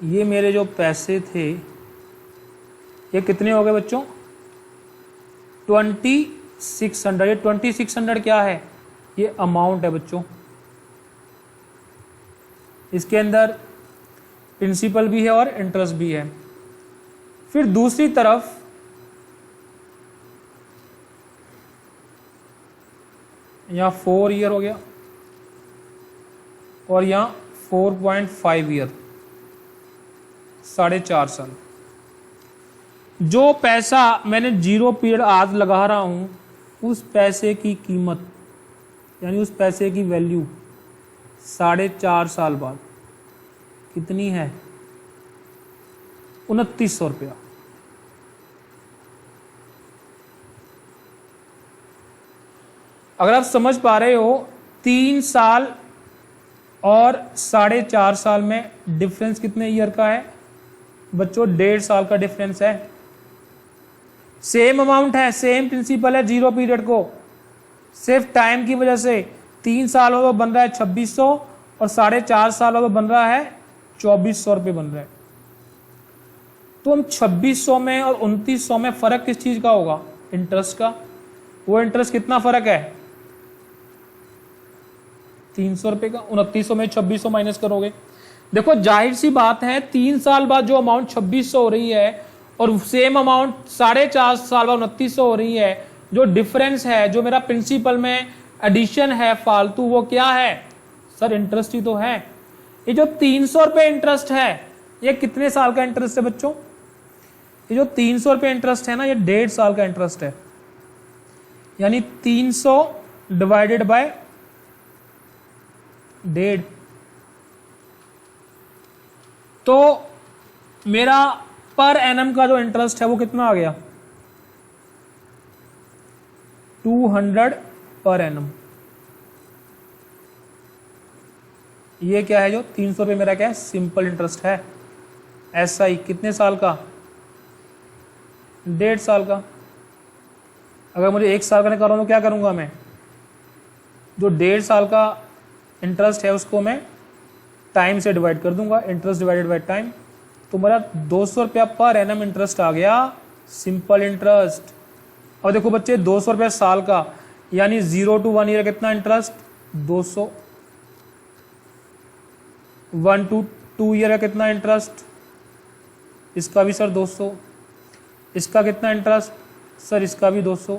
ये मेरे जो पैसे थे ये कितने हो गए बच्चों? 2600। ये 2600 क्या है? ये अमाउंट है बच्चों। इसके अंदर प्रिंसिपल भी है और इंटरेस्ट भी है। फिर दूसरी तरफ यहां 4 ईयर हो गया और यहां 4.5 ईयर, 4.5 साल। जो पैसा मैंने 0 पीरियड आज लगा रहा हूं, उस पैसे की कीमत, यानी उस पैसे की वैल्यू 4.5 साल बाद कितनी है? 2900 रुपया। अगर आप समझ पा रहे हो, 3 साल और 4.5 साल में डिफरेंस कितने ईयर का है बच्चों? 1.5 साल का डिफरेंस है। सेम अमाउंट है, सेम प्रिंसिपल है 0 पीरियड को, सिर्फ टाइम की वजह से 3 साल हो तो बन रहा है 2600 और 4.5 साल हो तो बन रहा है 2400 रुपये बन रहा है। तो हम 2600 में और 2900 में फर्क किस चीज का होगा? इंटरेस्ट का। वो इंटरेस्ट कितना फर्क है? 300 रुपये का। 2900 में 2600 माइनस करोगे, देखो जाहिर सी बात है 3 साल बाद जो अमाउंट 2600 हो रही है और सेम अमाउंट 4.5 साल बाद 2900 हो रही है, जो डिफरेंस है, जो मेरा प्रिंसिपल में एडिशन है फालतू, वो क्या है? सर इंटरेस्ट ही तो है। ये जो 300 रुपये इंटरेस्ट है, ये कितने साल का इंटरेस्ट है बच्चों? ये जो 300 रुपये इंटरेस्ट है ना, ये 1.5 साल का इंटरेस्ट है। यानी 300 डिवाइडेड बाय 1.5, तो मेरा पर एनम का जो इंटरेस्ट है वो कितना आ गया? 200 पर एनम। ये क्या है? जो 300 रुपये मेरा क्या है? सिंपल इंटरेस्ट है। एसआई कितने साल का? 1.5 साल का। अगर मुझे 1 साल का निकालना तो क्या करूंगा मैं? जो 1.5 साल का इंटरेस्ट है उसको मैं टाइम से डिवाइड कर दूंगा, इंटरेस्ट डिवाइडेड बाय टाइम, तो मेरा 200 रुपया पर एनम इंटरेस्ट आ गया, सिंपल इंटरेस्ट। और देखो बच्चे 200 रुपया साल का, यानी 0 to 1 ईयर कितना इंटरेस्ट? 200। 1 to 2 ईयर का कितना इंटरेस्ट? इसका भी सर 200। इसका कितना इंटरेस्ट? सर इसका भी 200।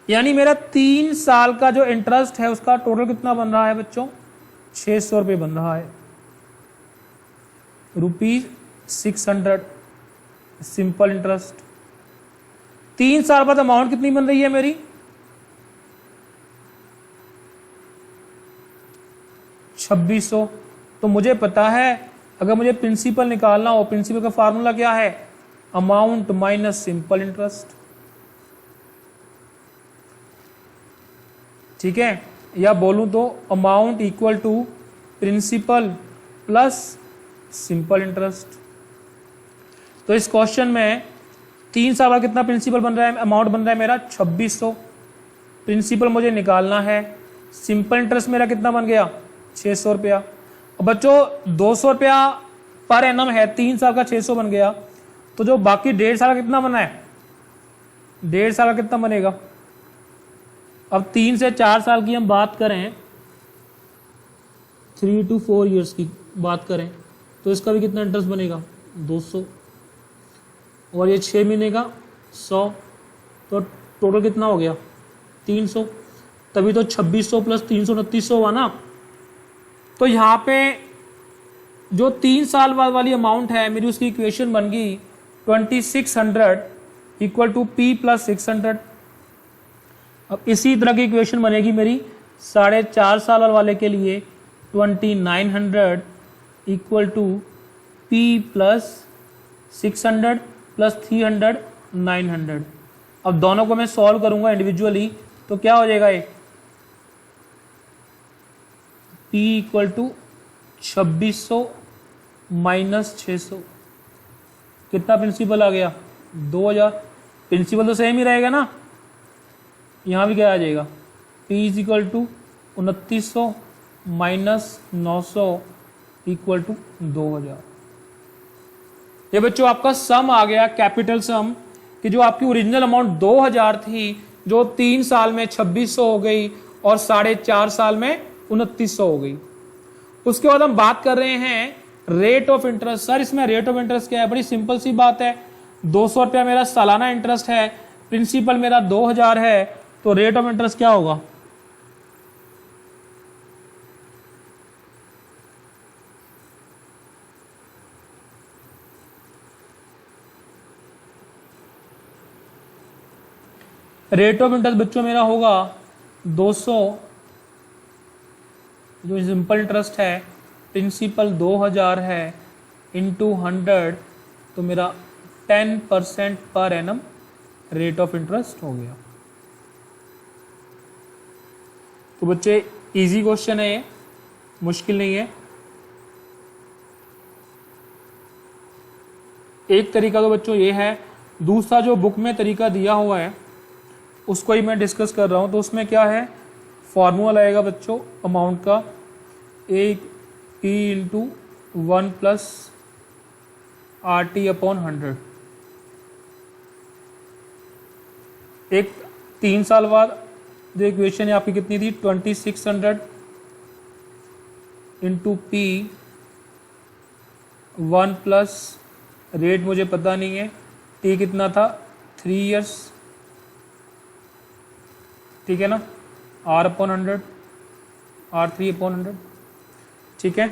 यानी मेरा 3 साल का जो इंटरेस्ट है उसका टोटल कितना बन रहा है बच्चों? 600 रुपये बन रहा है। ₹600 सिंपल इंटरेस्ट। 3 साल बाद अमाउंट कितनी बन रही है मेरी? 2600। तो मुझे पता है अगर मुझे प्रिंसिपल निकालना हो, प्रिंसिपल का फार्मूला क्या है? Amount minus simple interest. ठीक है, या बोलूं तो amount equal to principal plus simple interest. तो इस क्वेश्चन में 3 साल बाद कितना प्रिंसिपल बन रहा है, अमाउंट बन रहा है मेरा 2600। प्रिंसिपल मुझे निकालना है, सिंपल इंटरेस्ट मेरा कितना बन गया? 600 रुपया। अब बच्चों 200 रुपया पर एनम है, 3 साल का 600 बन गया, तो जो बाकी 1.5 साल का कितना बना है? 1.5 साल का कितना बनेगा? अब 3 से 4 साल की हम बात करें, 3 to 4 ईयर्स की बात करें, तो इसका भी कितना इंटरेस्ट बनेगा? 200। और ये 6 महीने का 100, तो टोटल कितना हो गया? 300। तभी तो 2600 प्लस 300 2900 हुआ ना। तो यहाँ पे जो 3 साल बाद वाली अमाउंट है मेरी, उसकी इक्वेशन बन गई 2600 इक्वल टू P प्लस 600। अब इसी तरह की इक्वेशन बनेगी मेरी 4.5 साल वाले के लिए, 2900 equal to P plus 600 plus 300 900। अब दोनों को मैं सॉल्व करूंगा इंडिविजुअली, तो क्या हो जाएगा? ये P इक्वल टू 2600 माइनस 600, कितना प्रिंसिपल आ गया? 2000। प्रिंसिपल तो सेम ही रहेगा ना, यहां भी क्या आ जाएगा? P is equal to 2900 minus 900 equal to 2000। ये बच्चों आपका सम आ गया, कैपिटल सम, कि जो आपकी ओरिजिनल अमाउंट 2000 थी, जो 3 साल में 2600 हो गई और 4.5 साल में 2900 हो गई। उसके बाद हम बात कर रहे हैं रेट ऑफ इंटरेस्ट। सर इसमें रेट ऑफ इंटरेस्ट क्या है? बड़ी सिंपल सी बात है, 200 रुपया मेरा सालाना इंटरेस्ट है, प्रिंसिपल मेरा 2000 है, तो रेट ऑफ इंटरेस्ट क्या होगा? रेट ऑफ इंटरेस्ट बच्चों मेरा होगा 200, जो सिंपल इंटरेस्ट है, प्रिंसिपल 2000 है, इंटू 100, तो मेरा 10% per annum rate of interest हो गया। तो बच्चे इजी क्वेश्चन है ये, मुश्किल नहीं है। एक तरीका तो बच्चों ये है, दूसरा जो बुक में तरीका दिया हुआ है उसको ही मैं डिस्कस कर रहा हूं। तो उसमें क्या है, फॉर्मूला आएगा बच्चों अमाउंट का, एक P into 1 plus RT upon 100। एक 3 साल बाद जो इक्वेशन है आपकी कितनी थी? 2600 इंटू P 1 प्लस रेट मुझे पता नहीं है, T कितना था? 3 ईयर्स, ठीक है ना, R अपॉन 100, R3 अपॉन 100, ठीक है।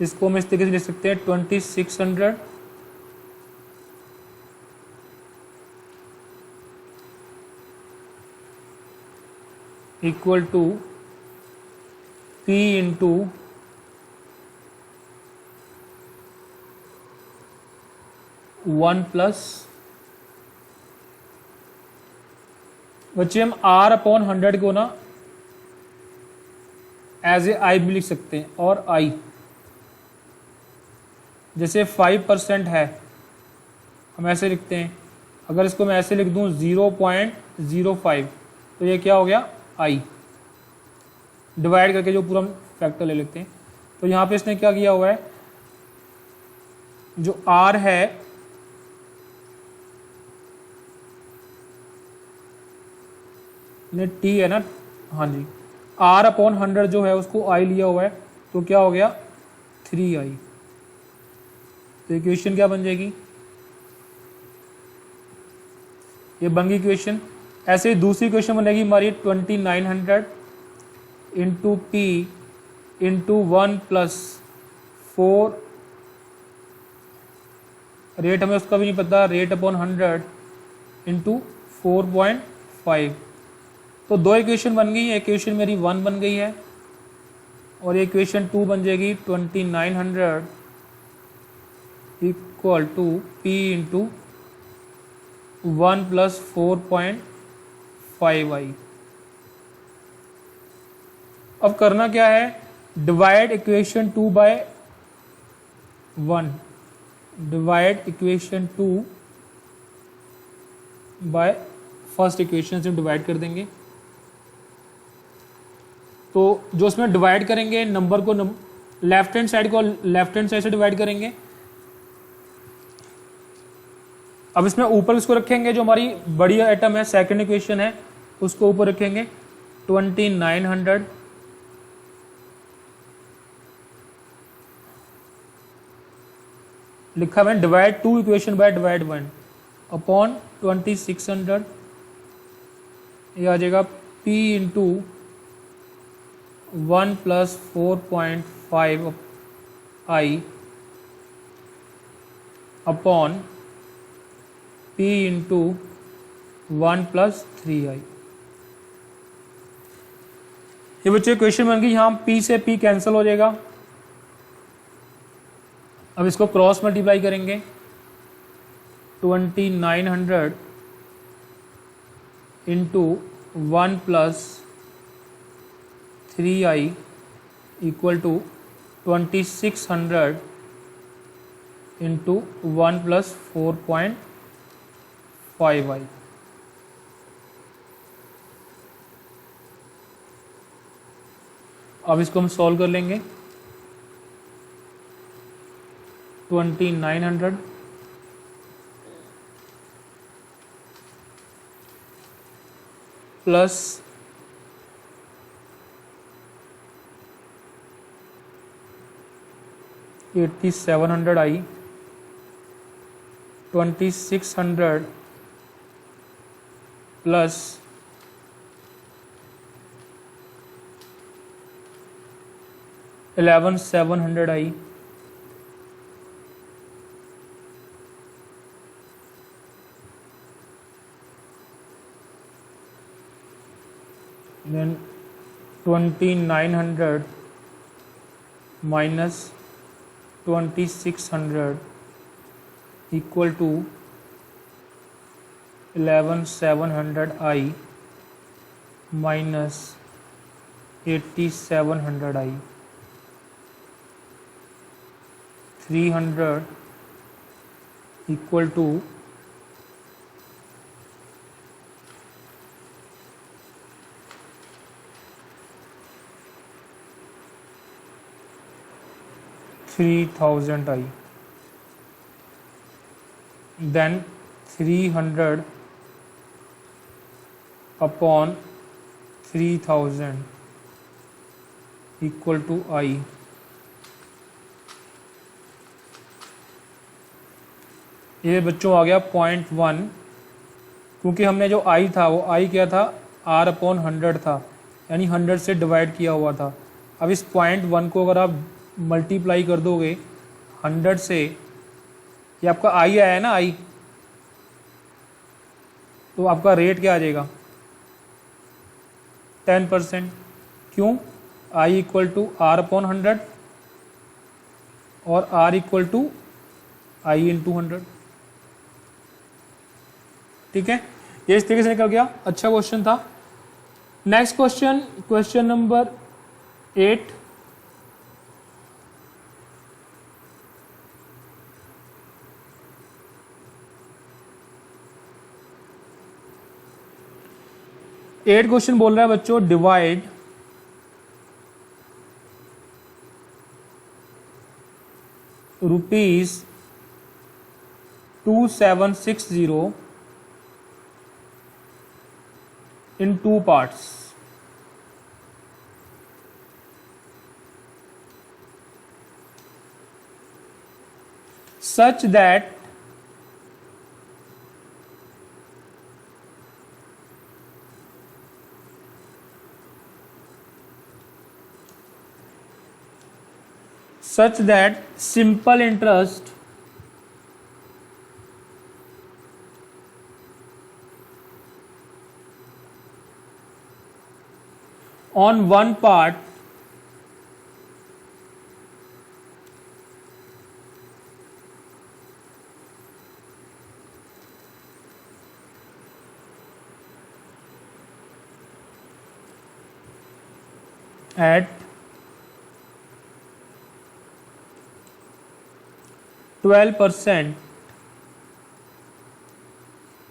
इसको हम इस तरीके से लिख सकते हैं 2600 equal to P into 1 plus, बच्चे हम R अपॉन 100 को ना एज ए आई भी लिख सकते हैं, और I जैसे 5% है हम ऐसे लिखते हैं, अगर इसको मैं ऐसे लिख दूं 0.05, तो ये क्या हो गया? I डिवाइड करके जो पूरा फैक्टर ले लेते हैं। तो यहाँ पे इसने क्या किया हुआ है, जो R है T है ना, हाँ जी, R अपॉन 100 जो है उसको I लिया हुआ है, तो क्या हो गया? 3I। तो इक्वेशन क्या बन जाएगी? ये बन गई इक्वेशन। ऐसे ही दूसरी इक्वेशन बनेगी हमारी 2900 इंटू पी इंटू 1+4, रेट हमें उसका भी नहीं पता, रेट अपॉन 100 इंटू 4.5। तो दो इक्वेशन बन गई, इक्वेशन मेरी 1 बन गई है और इक्वेशन 2 बन जाएगी 2900 equal to P into 1+4.5i। अब करना क्या है, divide equation 2 by 1, divide equation 2 by first equation से डिवाइड कर देंगे। तो जो उसमें डिवाइड करेंगे नंबर को लेफ्ट हैंड साइड को लेफ्ट हैंड साइड से डिवाइड करेंगे। अब इसमें ऊपर इसको रखेंगे, जो हमारी बड़ी आइटम है सेकंड इक्वेशन है उसको ऊपर रखेंगे 2900 लिखा मैंने divide 2 equation by divide 1 upon 2600, ये आ जाएगा p into 1+4.5i upon p into 1+3i। ये बच्चों इक्वेशन बन गई, यहाँ p से p कैंसिल हो जाएगा। अब इसको क्रॉस मल्टीप्लाई करेंगे 2900 into 1+3i equal to 2600 into 1+4.5i। अब इसको हम सॉल्व कर लेंगे 2900 plus 8700i 2600 plus 11700i then 2900 minus 2600 equal to 11700i minus 8700i 300 equal to 3000i, then 300 upon 3000 equal to i। ये बच्चों आ गया 0.1, क्योंकि हमने जो i था वो i क्या था r/100 था, यानी 100 से डिवाइड किया हुआ था। अब इस 0.1 को अगर आप मल्टीप्लाई कर दोगे 100 से, ये आपका i आया है ना i, तो आपका रेट क्या आ जाएगा 10%। क्यों, i इक्वल टू r/100 और r equal to i into 100। ठीक है, ये इस तरीके से निकल गया। अच्छा क्वेश्चन था। Next question, question number 8। Question बोल रहा है बच्चों, divide ₹2760 in 2 parts। such that such that simple interest on one part at 12%,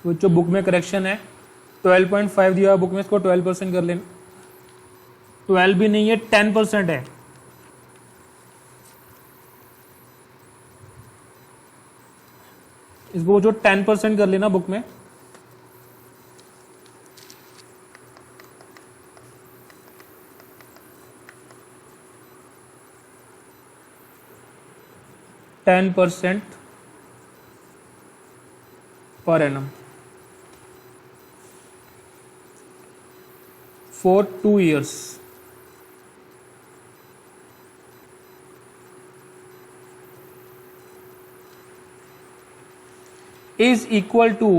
तो जो बुक में करेक्शन है 12.5 दिया बुक में, इसको 12% कर लेना, 12 भी नहीं है 10% है, इसको जो 10% कर लेना बुक में, %10 per annum for 2 years. Is equal to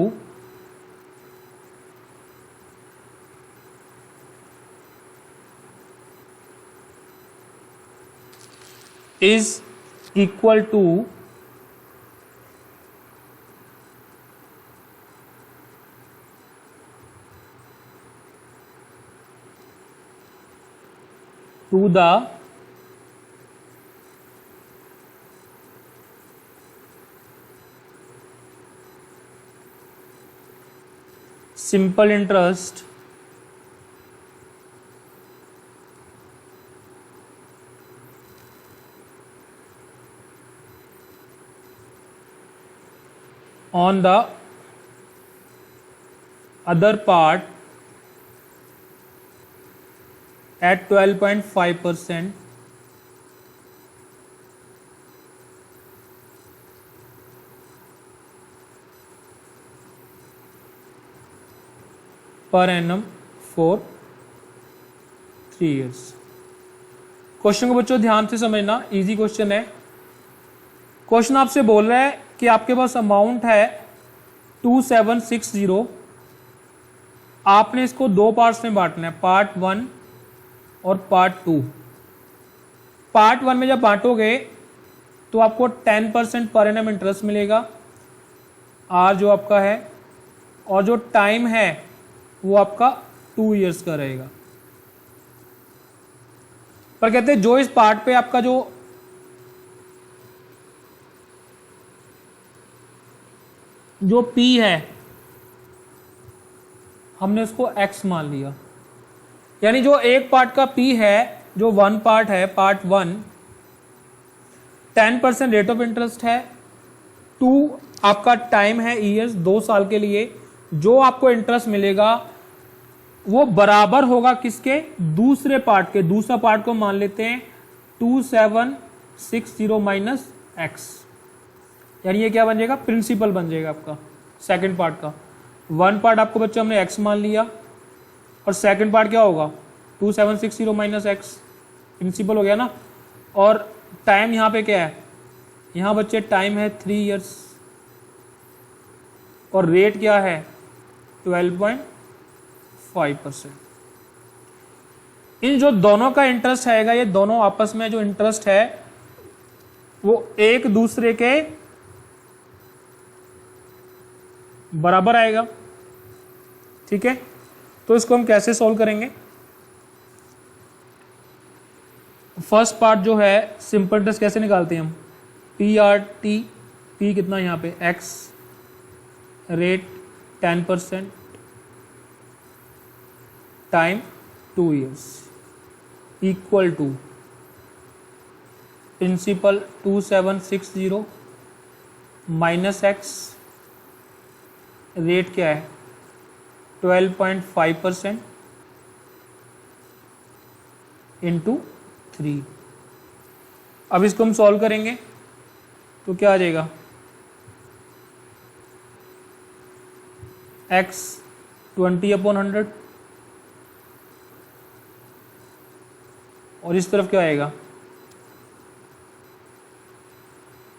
to the simple interest on the other part at 12.5% per annum for 3 years. Question को बच्चों ध्यान से समझना, इजी क्वेश्चन है। क्वेश्चन आपसे बोल रहा है कि आपके पास अमाउंट है 2760, आपने इसको 2 पार्ट्स में बांटना है, पार्ट 1 और पार्ट 2। पार्ट 1 में जब बांटोगे तो आपको 10% पर एनम इंटरेस्ट मिलेगा, आर जो आपका है, और जो टाइम है वो आपका 2 इयर्स का रहेगा। पर कहते हैं जो इस पार्ट पे आपका जो P है हमने उसको X मान लिया, यानी जो एक पार्ट का P है, जो 1 पार्ट है, पार्ट 1 10% रेट ऑफ इंटरेस्ट है, 2 आपका टाइम है ईयर्स, 2 साल के लिए। जो आपको इंटरेस्ट मिलेगा वो बराबर होगा किसके, दूसरे पार्ट के। दूसरा पार्ट को मान लेते हैं 2760 माइनस एक्स, यानी ये क्या बन जाएगा, प्रिंसिपल बन जाएगा आपका सेकंड पार्ट का। 1 पार्ट आपको बच्चों हमने एक्स मान लिया, और सेकंड पार्ट क्या होगा 2760 माइनस एक्स, प्रिंसिपल हो गया ना। और टाइम यहाँ पे क्या है, यहाँ बच्चे टाइम है 3 इयर्स, और रेट क्या है 12.5%। इन जो दोनों का इंटरेस्ट आएगा, ये दोनों आपस में जो इंटरेस्ट है वो एक दूसरे के बराबर आएगा, ठीक है। तो इसको हम कैसे सॉल्व करेंगे, फर्स्ट पार्ट जो है सिंपल इंटरेस्ट कैसे निकालते हैं हम, PRT, P कितना यहाँ पे X, rate 10%, time 2 years, equal to principal 2760 minus x, rate क्या है 12.5% इंटू 3। अब इसको हम सॉल्व करेंगे तो क्या आ जाएगा, x 20/100, और इस तरफ क्या आएगा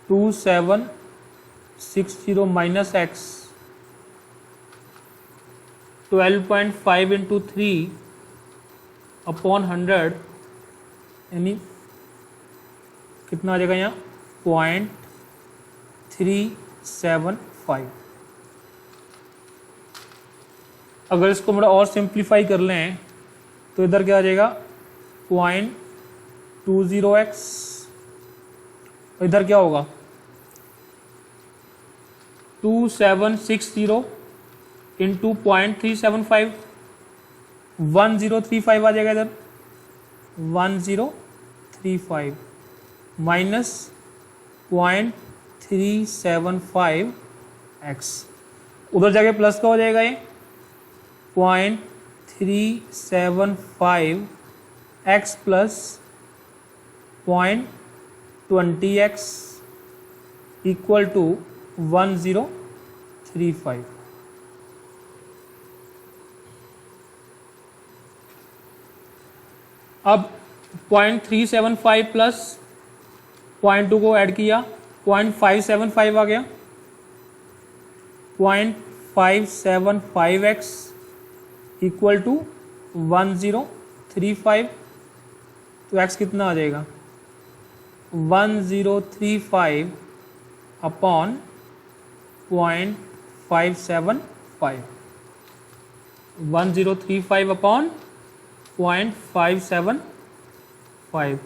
2760 माइनस एक्स 12.5 इंटू 3 अपॉन 100 यानी कितना आ जाएगा यहाँ 0.375। अगर इसको थोड़ा और सिंप्लीफाई कर लें तो इधर क्या आ जाएगा 0.20x, इधर क्या होगा 2760 इंटू 0.375 1035 आ जाएगा इधर 1035 माइनस 0.375x, उधर जाके प्लस का हो जाएगा ये 0.375x plus 0.20x equal to 1035। अब 0.375 प्लस 0.2 को ऐड किया 0.575 आ गया 0.575x इक्वल टू 1035। तो x कितना आ जाएगा 1035 अपॉन 0.575 1035 अपॉन 0.575।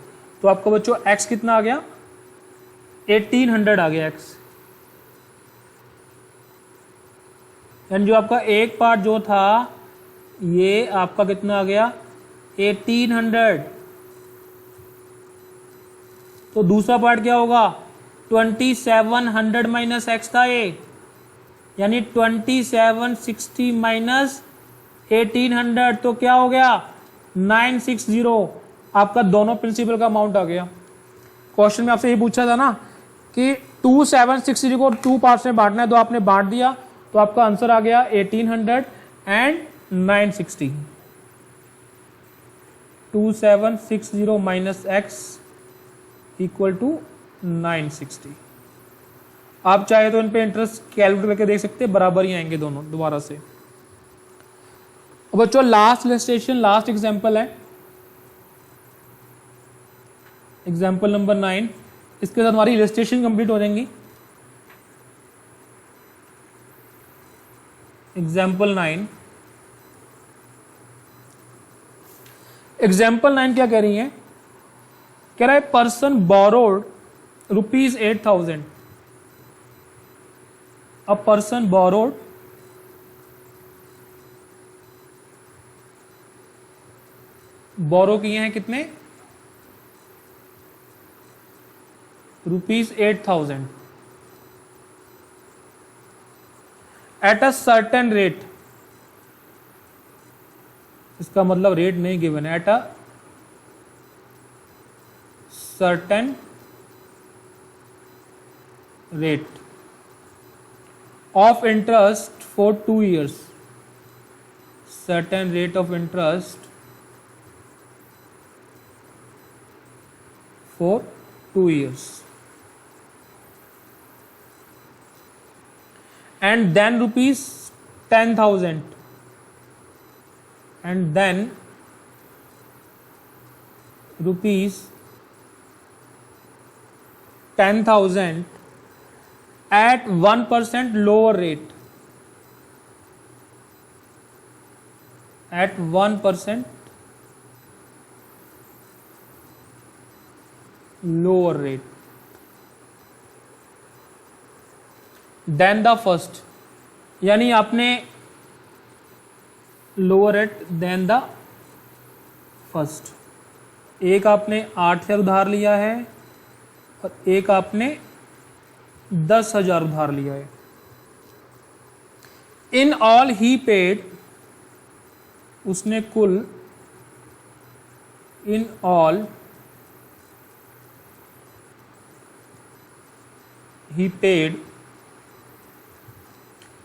तो आपको बच्चों x कितना आ गया 1800 आ गया x, यानी जो आपका एक पार्ट जो था ये आपका कितना आ गया 1800। तो दूसरा पार्ट क्या होगा 2700 माइनस एक्स था ये, यानी 2760 माइनस 1800 तो क्या हो गया 960। आपका दोनों प्रिंसिपल का अमाउंट आ गया। क्वेश्चन में आपसे ये पूछा था ना कि 2760 को 2 पार्ट्स में बांटना है, तो आपने बांट दिया तो आपका आंसर आ गया 1800 and 960। 2760 minus x equal to 960। आप चाहे तो इन पे इंटरेस्ट कैलकुलेट करके देख सकते हैं, बराबर ही आएंगे दोनों दोबारा से। अब बच्चों लास्ट इलस्ट्रेशन, लास्ट एग्जांपल है एग्जाम्पल नंबर 9। इसके साथ हमारी इलस्ट्रेशन कंप्लीट हो जाएंगी। एग्जाम्पल 9, एग्जाम्पल 9 क्या कह रही है, कह रहा है person borrowed ₹8,000। A person borrowed borrow किए हैं कितने ₹8,000 एट अ सर्टेन रेट। इसका मतलब रेट नहीं गिवन है, at a certain rate of interest for 2 years। Certain rate of interest for 2 years and then ₹10,000 and then ₹10,000 at 1% lower rate, at 1% lower rate than the first, यानी आपने lower rate than the first. एक आपने 8,000 उधार लिया है और एक आपने 10,000 उधार लिया है। इन ऑल ही पेड, उसने कुल इन all he paid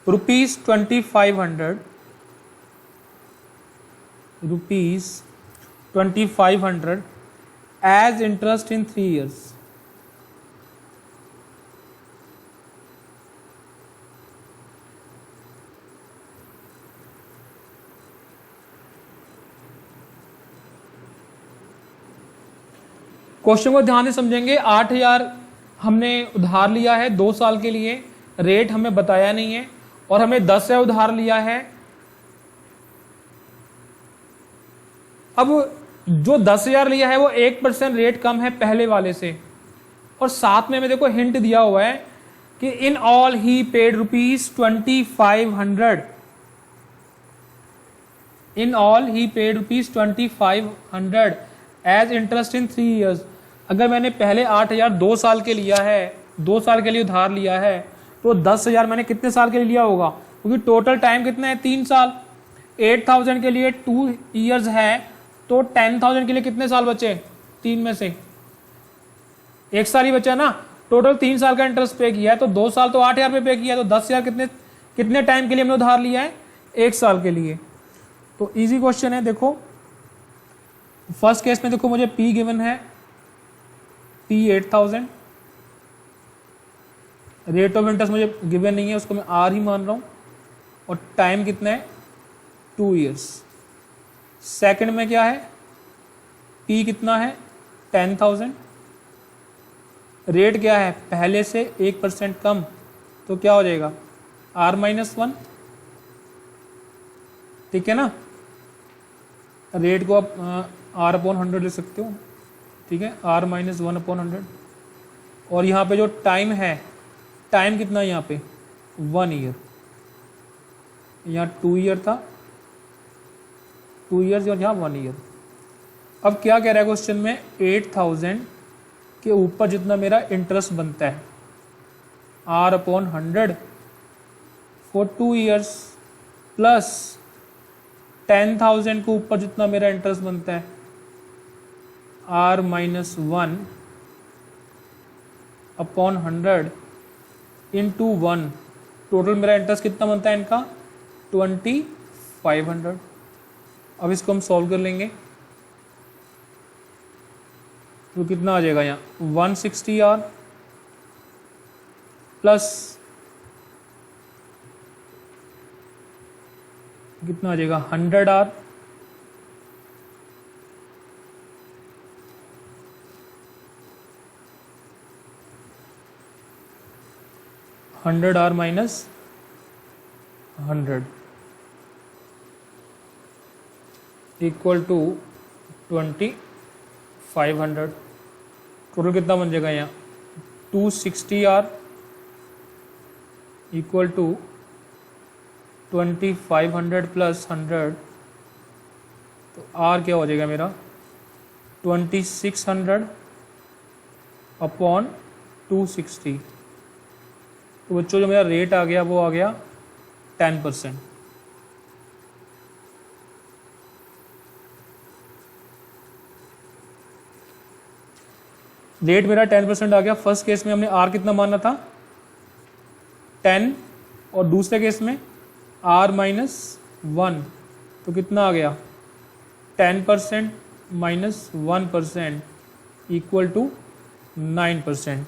₹2,500 as interest in 3 years। Question को ध्यान से समझेंगे। 8,000 हमने उधार लिया है 2 साल के लिए, रेट हमें बताया नहीं है, और हमें 10,000 उधार लिया है। अब जो 10,000 लिया है वो 1% रेट कम है पहले वाले से, और साथ में देखो हिंट दिया हुआ है कि in all he paid ₹2,500। In all he paid ₹2,500 as interest in 3 years। अगर मैंने पहले 8,000 2 साल के लिया है, 2 साल के लिए उधार लिया है, तो 10,000 मैंने कितने साल के लिए लिया होगा, क्योंकि टोटल टाइम कितना है 3 साल। 8,000 के लिए 2 years है, तो 10,000 के लिए कितने साल बचे, 3 में से 1 साल ही बचा ना। टोटल 3 साल का इंटरेस्ट पे किया है, तो 2 साल तो 8,000 पे किया है, तो 10,000 कितने टाइम के लिए हमने उधार लिया है, 1 साल के लिए। तो इजी क्वेश्चन है। देखो फर्स्ट केस में देखो मुझे P गिवन है, P 8,000, रेट ऑफ इंटरेस्ट मुझे गिवन नहीं है, उसको मैं R ही मान रहा हूं, और टाइम कितना है 2 years। सेकंड में क्या है, P कितना है 10,000, रेट क्या है पहले से 1% कम, तो क्या हो जाएगा R-1, ठीक है ना। रेट को आप R/100 ले सकते हो, ठीक है, R-1/100। और यहाँ पे जो टाइम है, टाइम कितना है यहाँ पे 1 year, यहाँ 2 year था, 2 years और यहाँ 1 year। अब क्या कह रहा है क्वेश्चन में, 8,000 के ऊपर जितना मेरा इंटरेस्ट बनता है R/100 फॉर 2 years, प्लस 10,000 के ऊपर जितना मेरा इंटरेस्ट बनता है R-1/100 इंटू 1, टोटल मेरा इंटरेस्ट कितना बनता है इनका 2,500। अब इसको हम सॉल्व कर लेंगे, तो कितना आ जाएगा यहाँ 160R प्लस कितना आ जाएगा 100R, R minus 100 equal to 2,500। Total कितना बन जाएगा यहाँ 260R इक्वल टू 2,500 प्लस 100, तो R क्या हो जाएगा मेरा 2,600 अपॉन 260। तो बच्चों जो मेरा रेट आ गया वो आ गया 10%। रेट मेरा 10% आ गया। फर्स्ट केस में हमने R कितना माना था 10, और दूसरे केस में R-1, तो कितना आ गया 10% माइनस 1% इक्वल टू 9%।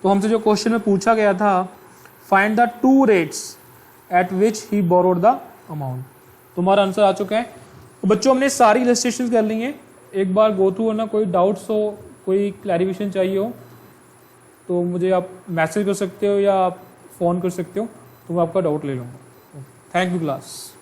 तो हमसे जो क्वेश्चन में पूछा गया था, find the 2 rates eight which he borrowed the amount, तुम्हारा आंसर आ चुका है। तो बच्चों हमने सारी इलस्ट्रेशन कर ली हैं, एक बार गो थ्रू होना, कोई डाउट्स हो, कोई क्लैरिफिकेशन चाहिए हो तो मुझे आप मैसेज कर सकते हो या आप फ़ोन कर सकते हो, तो मैं आपका डाउट ले लूँगा। Thank you class.